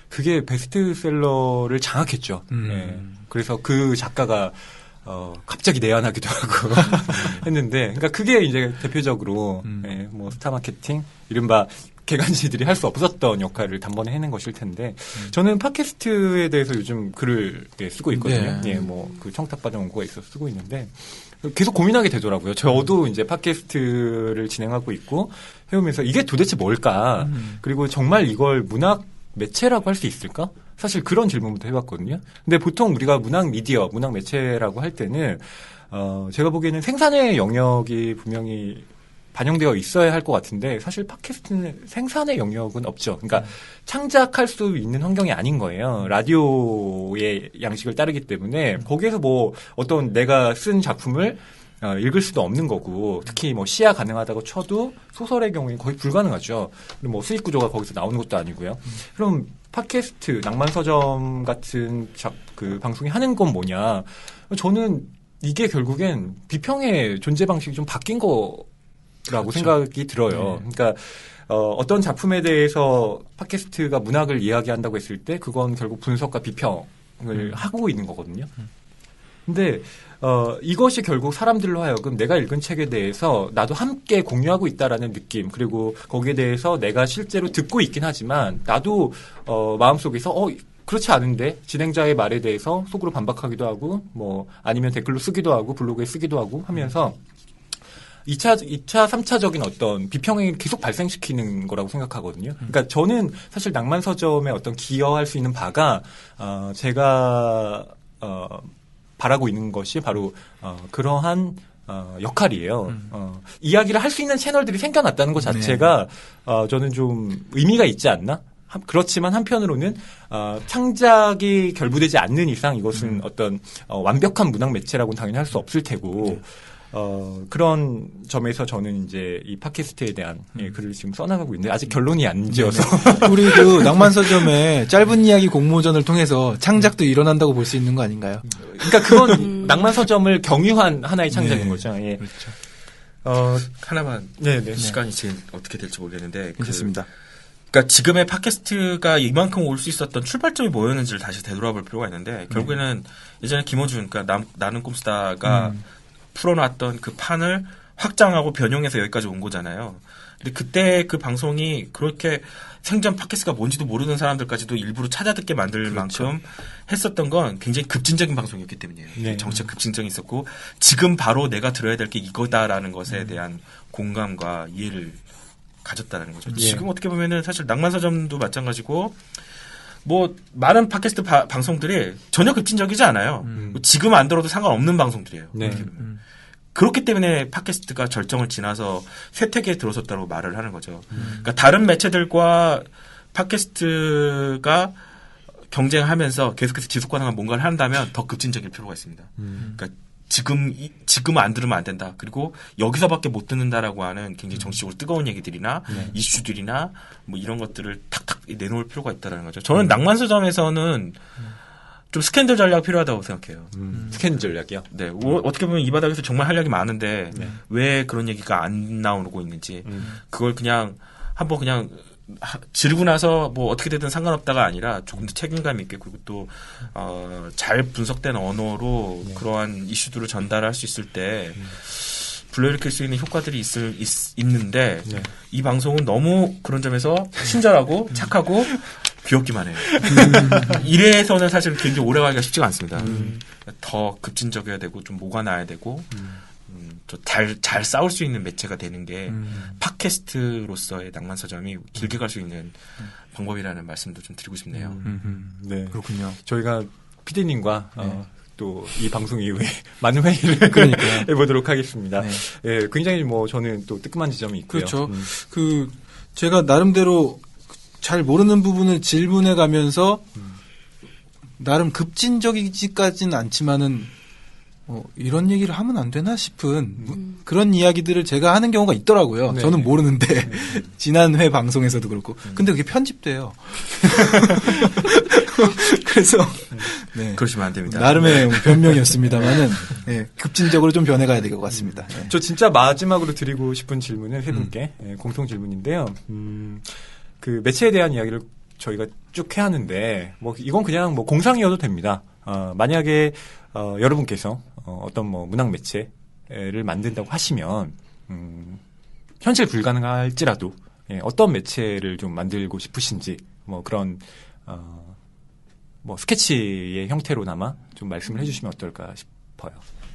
그게 베스트셀러를 장악했죠. 예, 그래서 그 작가가 갑자기 내한하기도 하고 했는데, 그러니까 그게 이제 대표적으로 예, 뭐 스타 마케팅, 이른바 개간지들이 할 수 없었던 역할을 단번에 해낸 것일 텐데, 저는 팟캐스트에 대해서 요즘 글을 쓰고 있거든요. 네. 예, 뭐 그 청탁받은 원고가 있어서 쓰고 있는데 계속 고민하게 되더라고요. 저도 이제 팟캐스트를 진행하고 있고 해오면서 이게 도대체 뭘까? 그리고 정말 이걸 문학 매체라고 할 수 있을까? 사실 그런 질문부터 해봤거든요. 근데 보통 우리가 문학 미디어, 문학 매체라고 할 때는 제가 보기에는 생산의 영역이 분명히 반영되어 있어야 할 것 같은데 사실 팟캐스트는 생산의 영역은 없죠. 그러니까 창작할 수 있는 환경이 아닌 거예요. 라디오의 양식을 따르기 때문에 거기에서 뭐 어떤 내가 쓴 작품을 읽을 수도 없는 거고 특히 뭐 시야 가능하다고 쳐도 소설의 경우에는 거의 불가능하죠. 그리고 뭐 수익 구조가 거기서 나오는 것도 아니고요. 그럼 팟캐스트, 낭만서점 같은 그 방송이 하는 건 뭐냐? 저는 이게 결국엔 비평의 존재 방식이 좀 바뀐 거라고 그렇죠. 생각이 들어요. 네. 그러니까 어떤 작품에 대해서 팟캐스트가 문학을 이야기한다고 했을 때 그건 결국 분석과 비평을 하고 있는 거거든요. 근데 이것이 결국 사람들로 하여금 내가 읽은 책에 대해서 나도 함께 공유하고 있다라는 느낌, 그리고 거기에 대해서 내가 실제로 듣고 있긴 하지만 나도 마음속에서 그렇지 않은데 진행자의 말에 대해서 속으로 반박하기도 하고 뭐 아니면 댓글로 쓰기도 하고 블로그에 쓰기도 하고 하면서 2차, 3차적인 어떤 비평을 계속 발생시키는 거라고 생각하거든요. 그러니까 저는 사실 낭만서점에 어떤 기여할 수 있는 바가 제가 바라고 있는 것이 바로 그러한 역할이에요. 이야기를 할 수 있는 채널들이 생겨났다는 것 자체가 저는 좀 의미가 있지 않나? 그렇지만 한편으로는 창작이 결부되지 않는 이상 이것은 어떤 완벽한 문학 매체라고는 당연히 할 수 없을 테고 그런 점에서 저는 이제 이 팟캐스트에 대한 글을 지금 써나가고 있는데 아직 결론이 안 지어서 우리 그 낭만서점의 짧은 이야기 공모전을 통해서 창작도 일어난다고 볼 수 있는 거 아닌가요? 그러니까 그건 낭만서점을 경유한 하나의 창작인 거죠. 예. 그렇죠. 하나만 시간이 지금 어떻게 될지 모르겠는데 괜찮습니다. 그러니까 지금의 팟캐스트가 이만큼 올 수 있었던 출발점이 뭐였는지를 다시 되돌아볼 필요가 있는데 결국에는 예전에 김어준 그러니까 나는 꿈스타가 풀어놨던 그 판을 확장하고 변형해서 여기까지 온 거잖아요. 근데 그때 그 방송이 그렇게 생전 팟캐스트가 뭔지도 모르는 사람들까지도 일부러 찾아듣게 만들 만큼 했었던 건 굉장히 급진적인 방송이었기 때문이에요. 네. 정치적 급진적이 있었고 지금 바로 내가 들어야 될 게 이거다라는 것에 대한 공감과 이해를 가졌다는 거죠. 지금 어떻게 보면은 사실 낭만서점도 마찬가지고 뭐 많은 팟캐스트 방송들이 전혀 급진적이지 않아요. 지금 안 들어도 상관없는 방송들이에요. 그렇기 때문에 팟캐스트가 절정을 지나서 쇠퇴기에 들어섰다고 말을 하는 거죠. 그러니까 다른 매체들과 팟캐스트가 경쟁하면서 계속해서 지속 가능한 뭔가를 한다면 더 급진적일 필요가 있습니다. 그러니까 지금 안 들으면 안 된다. 그리고 여기서밖에 못 듣는다라고 하는 굉장히 정치적으로 뜨거운 얘기들이나 이슈들이나 뭐 이런 것들을 탁탁 내놓을 필요가 있다는 거죠. 저는 낭만서점에서는 좀 스캔들 전략 필요하다고 생각해요. 스캔들 전략이요? 네. 어떻게 보면 이 바닥에서 정말 할 얘기 많은데 왜 그런 얘기가 안 나오고 있는지 그걸 그냥 한번 그냥 지르고 나서 뭐 어떻게 되든 상관없다가 아니라 조금 더 책임감 있게 그리고 또 잘 분석된 언어로 그러한 이슈들을 전달할 수 있을 때 불러일으킬 수 있는 효과들이 있는데 이 방송은 너무 그런 점에서 친절하고 착하고 귀엽기만 해요. 이래서는 사실 굉장히 오래 가기가 쉽지가 않습니다. 더 급진적이어야 되고 좀 뭐가 나야 되고 잘 싸울 수 있는 매체가 되는 게 팟캐스트로서의 낭만서점이 길게 갈 수 있는 방법이라는 말씀도 좀 드리고 싶네요. 네, 그렇군요. 저희가 피디님과 또 이 방송 이후에 많은 회의를 해보도록 하겠습니다. 예, 굉장히 뭐 저는 또 뜨끔한 지점이 있고요. 그렇죠. 제가 나름대로 잘 모르는 부분을 질문해 가면서 나름 급진적이지까지는 않지만은 이런 얘기를 하면 안 되나 싶은 그런 이야기들을 제가 하는 경우가 있더라고요. 저는 모르는데 지난 회 방송에서도 그렇고 근데 그게 편집돼요. 그래서 그러시면 안 됩니다. 나름의 변명이었습니다만은 급진적으로 좀 변해가야 될 것 같습니다. 저 진짜 마지막으로 드리고 싶은 질문은 세 분께 공통 질문인데요. 그 매체에 대한 이야기를 저희가 쭉 해야 하는데 뭐 이건 그냥 뭐 공상이어도 됩니다. 만약에 여러분께서 어떤 뭐 문학 매체를 만든다고 하시면 현실 불가능할지라도 어떤 매체를 좀 만들고 싶으신지 뭐 그런 뭐 스케치의 형태로나마 좀 말씀을 해주시면 어떨까 싶어요.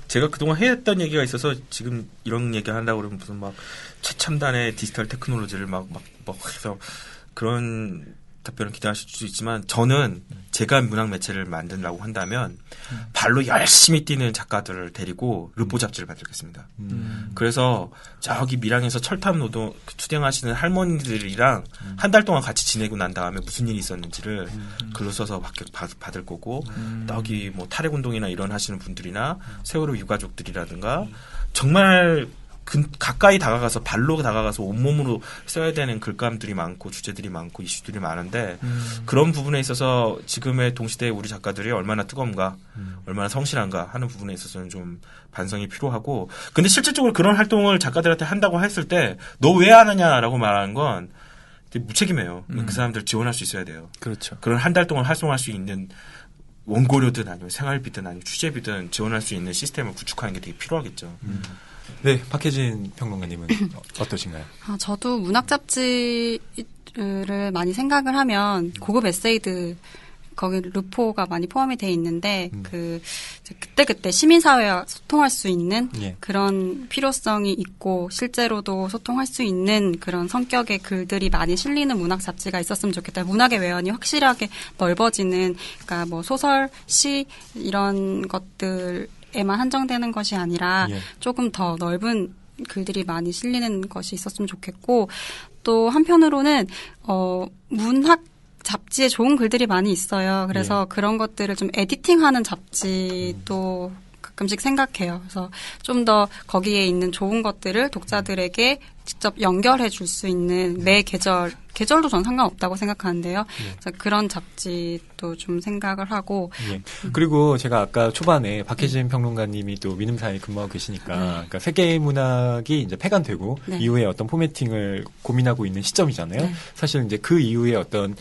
제가 그동안 했던 얘기가 있어서 지금 이런 얘기 하려고 그러면 무슨 막 최첨단의 디지털 테크놀로지를 막 해서 그런 답변을 기대하실 수 있지만 저는 제가 문학 매체를 만들라고 한다면 발로 열심히 뛰는 작가들을 데리고 르포 잡지를 만들겠습니다. 그래서 저기 밀양에서 철탑 노동 투쟁하시는 할머니들이랑 한 달 동안 같이 지내고 난 다음에 무슨 일이 있었는지를 글로 써서 받을 거고 여기 뭐 탈핵운동이나 이런 하시는 분들이나 세월호 유가족들이라든가 정말 가까이 다가가서 발로 다가가서 온몸으로 써야 되는 글감들이 많고 주제들이 많고 이슈들이 많은데 그런 부분에 있어서 지금의 동시대의 우리 작가들이 얼마나 뜨거운가 얼마나 성실한가 하는 부분에 있어서는 좀 반성이 필요하고 근데 실질적으로 그런 활동을 작가들한테 한다고 했을 때 너 왜 안 하냐라고 말하는 건 무책임해요. 그 사람들 지원할 수 있어야 돼요. 그렇죠. 그런 한 달 동안 활동할 수 있는 원고료든 아니면 생활비든 아니면 취재비든 지원할 수 있는 시스템을 구축하는 게 되게 필요하겠죠. 네, 박혜진 평론가님은 어떠신가요? 저도 문학 잡지를 많이 생각을 하면 고급 에세이드 거기 르포가 많이 포함이 돼 있는데 그때 시민사회와 소통할 수 있는 예. 그런 필요성이 있고 실제로도 소통할 수 있는 그런 성격의 글들이 많이 실리는 문학 잡지가 있었으면 좋겠다. 문학의 외연이 확실하게 넓어지는 그러니까 뭐 소설, 시 이런 것들에만 한정되는 것이 아니라 예. 조금 더 넓은 글들이 많이 실리는 것이 있었으면 좋겠고 또 한편으로는 문학 잡지에 좋은 글들이 많이 있어요. 그래서 그런 것들을 좀 에디팅하는 잡지도 가끔씩 생각해요. 그래서 좀 더 거기에 있는 좋은 것들을 독자들에게 직접 연결해 줄 수 있는 매 계절도 전 상관없다고 생각하는데요. 그래서 그런 잡지도 좀 생각을 하고. 예. 그리고 제가 아까 초반에 박혜진 평론가님이 또 민음사에 근무하고 계시니까, 그러니까 세계 문학이 이제 폐간되고 네. 이후에 어떤 포매팅을 고민하고 있는 시점이잖아요. 네. 사실 이제 그 이후에 어떤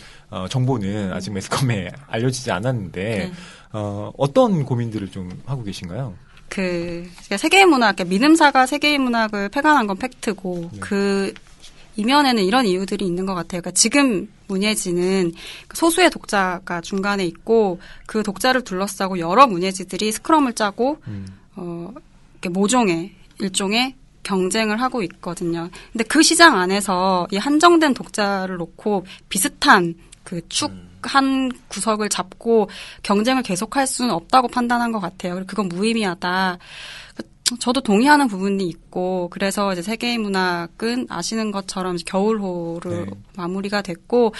정보는 아직 매스컴에 알려지지 않았는데 네. 어떤 고민들을 좀 하고 계신가요? 세계의 문학, 그러니까 민음사가 세계의 문학을 폐간한 건 팩트고, 네. 이면에는 이런 이유들이 있는 것 같아요. 그러니까 지금 문예지는 소수의 독자가 중간에 있고, 그 독자를 둘러싸고 여러 문예지들이 스크럼을 짜고, 이렇게 모종의, 일종의 경쟁을 하고 있거든요. 근데 그 시장 안에서 이 한정된 독자를 놓고 비슷한 한 구석을 잡고 경쟁을 계속할 수는 없다고 판단한 것 같아요. 그건 무의미하다. 저도 동의하는 부분이 있고 그래서 이제 세계의 문학은 아시는 것처럼 겨울호로 마무리가 됐고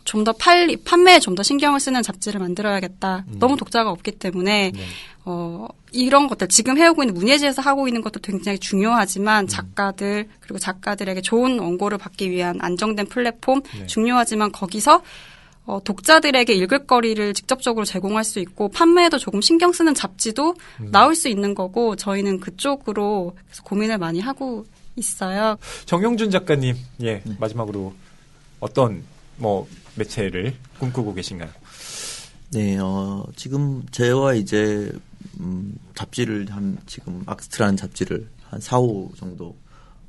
좀 더 판매에 좀 더 신경을 쓰는 잡지를 만들어야겠다. 너무 독자가 없기 때문에 이런 것들 지금 해오고 있는 문예지에서 하고 있는 것도 굉장히 중요하지만 작가들 그리고 작가들에게 좋은 원고를 받기 위한 안정된 플랫폼 중요하지만 거기서 독자들에게 읽을 거리를 직접적으로 제공할 수 있고 판매에도 조금 신경 쓰는 잡지도 나올 수 있는 거고 저희는 그쪽으로 고민을 많이 하고 있어요. 정용준 작가님, 마지막으로 어떤 매체를 꿈꾸고 계신가요? 네, 지금 저와 이제 잡지를 지금 악스트라는 잡지를 한 4호 정도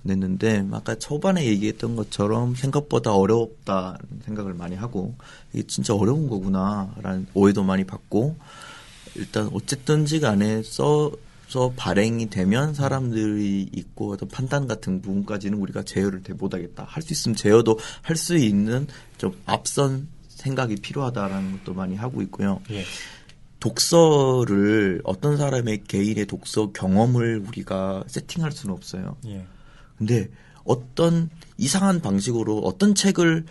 냈는데 아까 초반에 얘기했던 것처럼 생각보다 어렵다는 생각을 많이 하고 이게 진짜 어려운 거구나라는 오해도 많이 받고 일단 어쨌든지 간에 써서 발행이 되면 사람들이 있고 어떤 판단 같은 부분까지는 우리가 제어를 못하겠다. 할 수 있으면 제어도 할 수 있는 좀 앞선 생각이 필요하다라는 것도 많이 하고 있고요. 예. 독서를 어떤 사람의 개인의 독서 경험을 우리가 세팅할 수는 없어요. 예. 근데 어떤 이상한 방식으로 어떤 책을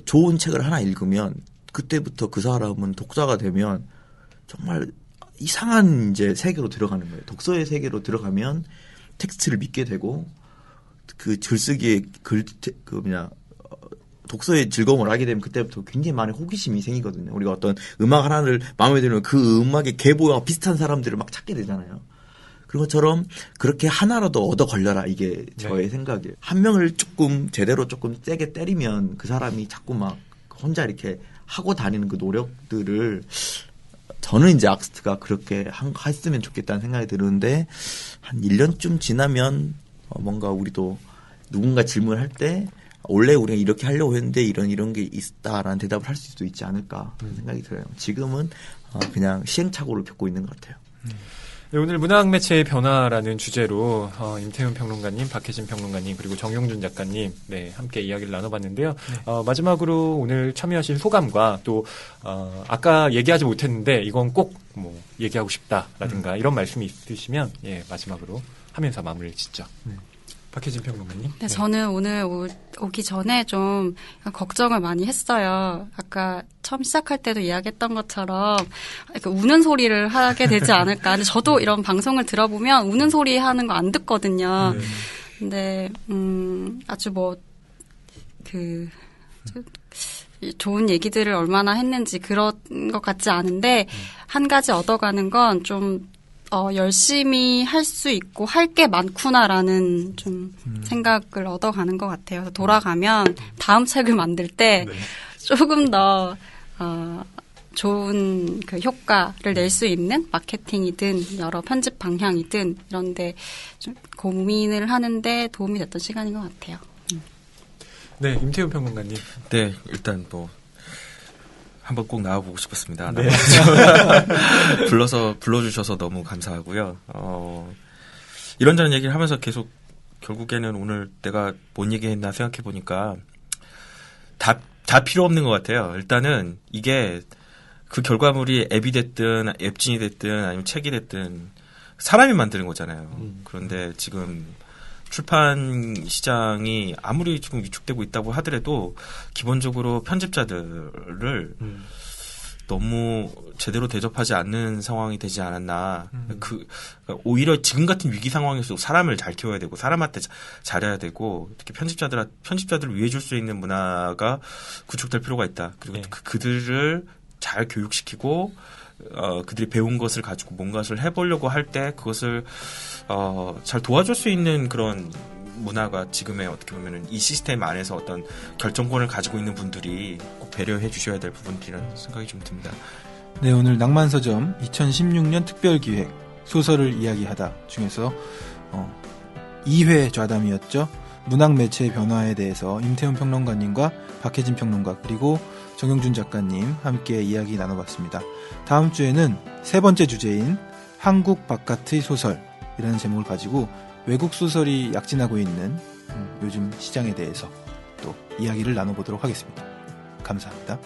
좋은 책을 하나 읽으면 그때부터 그 사람은 독자가 되면 정말 이상한 이제 세계로 들어가는 거예요. 독서의 세계로 들어가면 텍스트를 믿게 되고 그 글쓰기에 독서의 즐거움을 알게 되면 그때부터 굉장히 많은 호기심이 생기거든요. 우리가 어떤 음악 하나를 마음에 들면 그 음악의 계보와 비슷한 사람들을 막 찾게 되잖아요. 그런 것처럼 그렇게 하나라도 얻어 걸려라 이게 저의 생각이에요. 한 명을 제대로 조금 세게 때리면 그 사람이 자꾸 막 혼자 이렇게 하고 다니는 그 노력들을 저는 이제 악스트가 그렇게 했으면 좋겠다는 생각이 드는데 한 1년쯤 지나면 뭔가 우리도 누군가 질문을 할 때 원래 우리가 이렇게 하려고 했는데 이런 게 있다라는 대답을 할 수도 있지 않을까 그런 생각이 들어요. 지금은 그냥 시행착오를 겪고 있는 것 같아요. 네, 오늘 문학 매체의 변화라는 주제로 임태훈 평론가님, 박혜진 평론가님, 그리고 정용준 작가님 네, 함께 이야기를 나눠봤는데요. 마지막으로 오늘 참여하신 소감과 또 아까 얘기하지 못했는데 이건 꼭 뭐 얘기하고 싶다라든가 이런 말씀이 있으시면 예, 마지막으로 하면서 마무리를 짓죠. 박혜진 평론가님. 네, 저는 오늘 오기 전에 좀 걱정을 많이 했어요. 아까 처음 시작할 때도 이야기했던 것처럼 이렇게 우는 소리를 하게 되지 않을까. 근데 저도 이런 방송을 들어보면 우는 소리 하는 거 안 듣거든요. 근데 아주 좋은 얘기들을 얼마나 했는지 그런 것 같지 않은데 한 가지 얻어가는 건 좀 열심히 할 수 있고 할 게 많구나라는 좀 생각을 얻어가는 것 같아요. 돌아가면 다음 책을 만들 때 조금 더 좋은 그 효과를 낼 수 있는 마케팅이든 여러 편집 방향이든 이런데 좀 고민을 하는데 도움이 됐던 시간인 것 같아요. 네, 임태훈 평론가님. 네, 일단 뭐 한번 꼭 나와보고 싶었습니다. 네. 불러주셔서 너무 감사하고요. 이런저런 얘기를 하면서 계속 결국에는 오늘 내가 뭔 얘기했나 생각해 보니까 다 필요 없는 것 같아요. 일단은 이게 그 결과물이 앱이 됐든 앱진이 됐든 아니면 책이 됐든 사람이 만드는 거잖아요. 그런데 지금 출판 시장이 아무리 지금 위축되고 있다고 하더라도 기본적으로 편집자들을 너무 제대로 대접하지 않는 상황이 되지 않았나. 그러니까 오히려 지금 같은 위기 상황에서 사람을 잘 키워야 되고 사람한테 잘해야 되고 특히 편집자들을 위해 줄 수 있는 문화가 구축될 필요가 있다. 그리고 그들을 잘 교육시키고 그들이 배운 것을 가지고 뭔가를 해보려고 할 때 그것을 잘 도와줄 수 있는 그런 문화가 지금의 어떻게 보면은 이 시스템 안에서 어떤 결정권을 가지고 있는 분들이 꼭 배려해 주셔야 될 부분들이라는 생각이 좀 듭니다. 네, 오늘 낭만서점 2016년 특별기획 소설을 이야기하다 중에서 2회 좌담이었죠. 문학 매체의 변화에 대해서 임태훈 평론가님과 박혜진 평론가 그리고 정용준 작가님 함께 이야기 나눠봤습니다. 다음 주에는 세 번째 주제인 한국 바깥의 소설이라는 제목을 가지고 외국 소설이 약진하고 있는 요즘 시장에 대해서 또 이야기를 나눠보도록 하겠습니다. 감사합니다.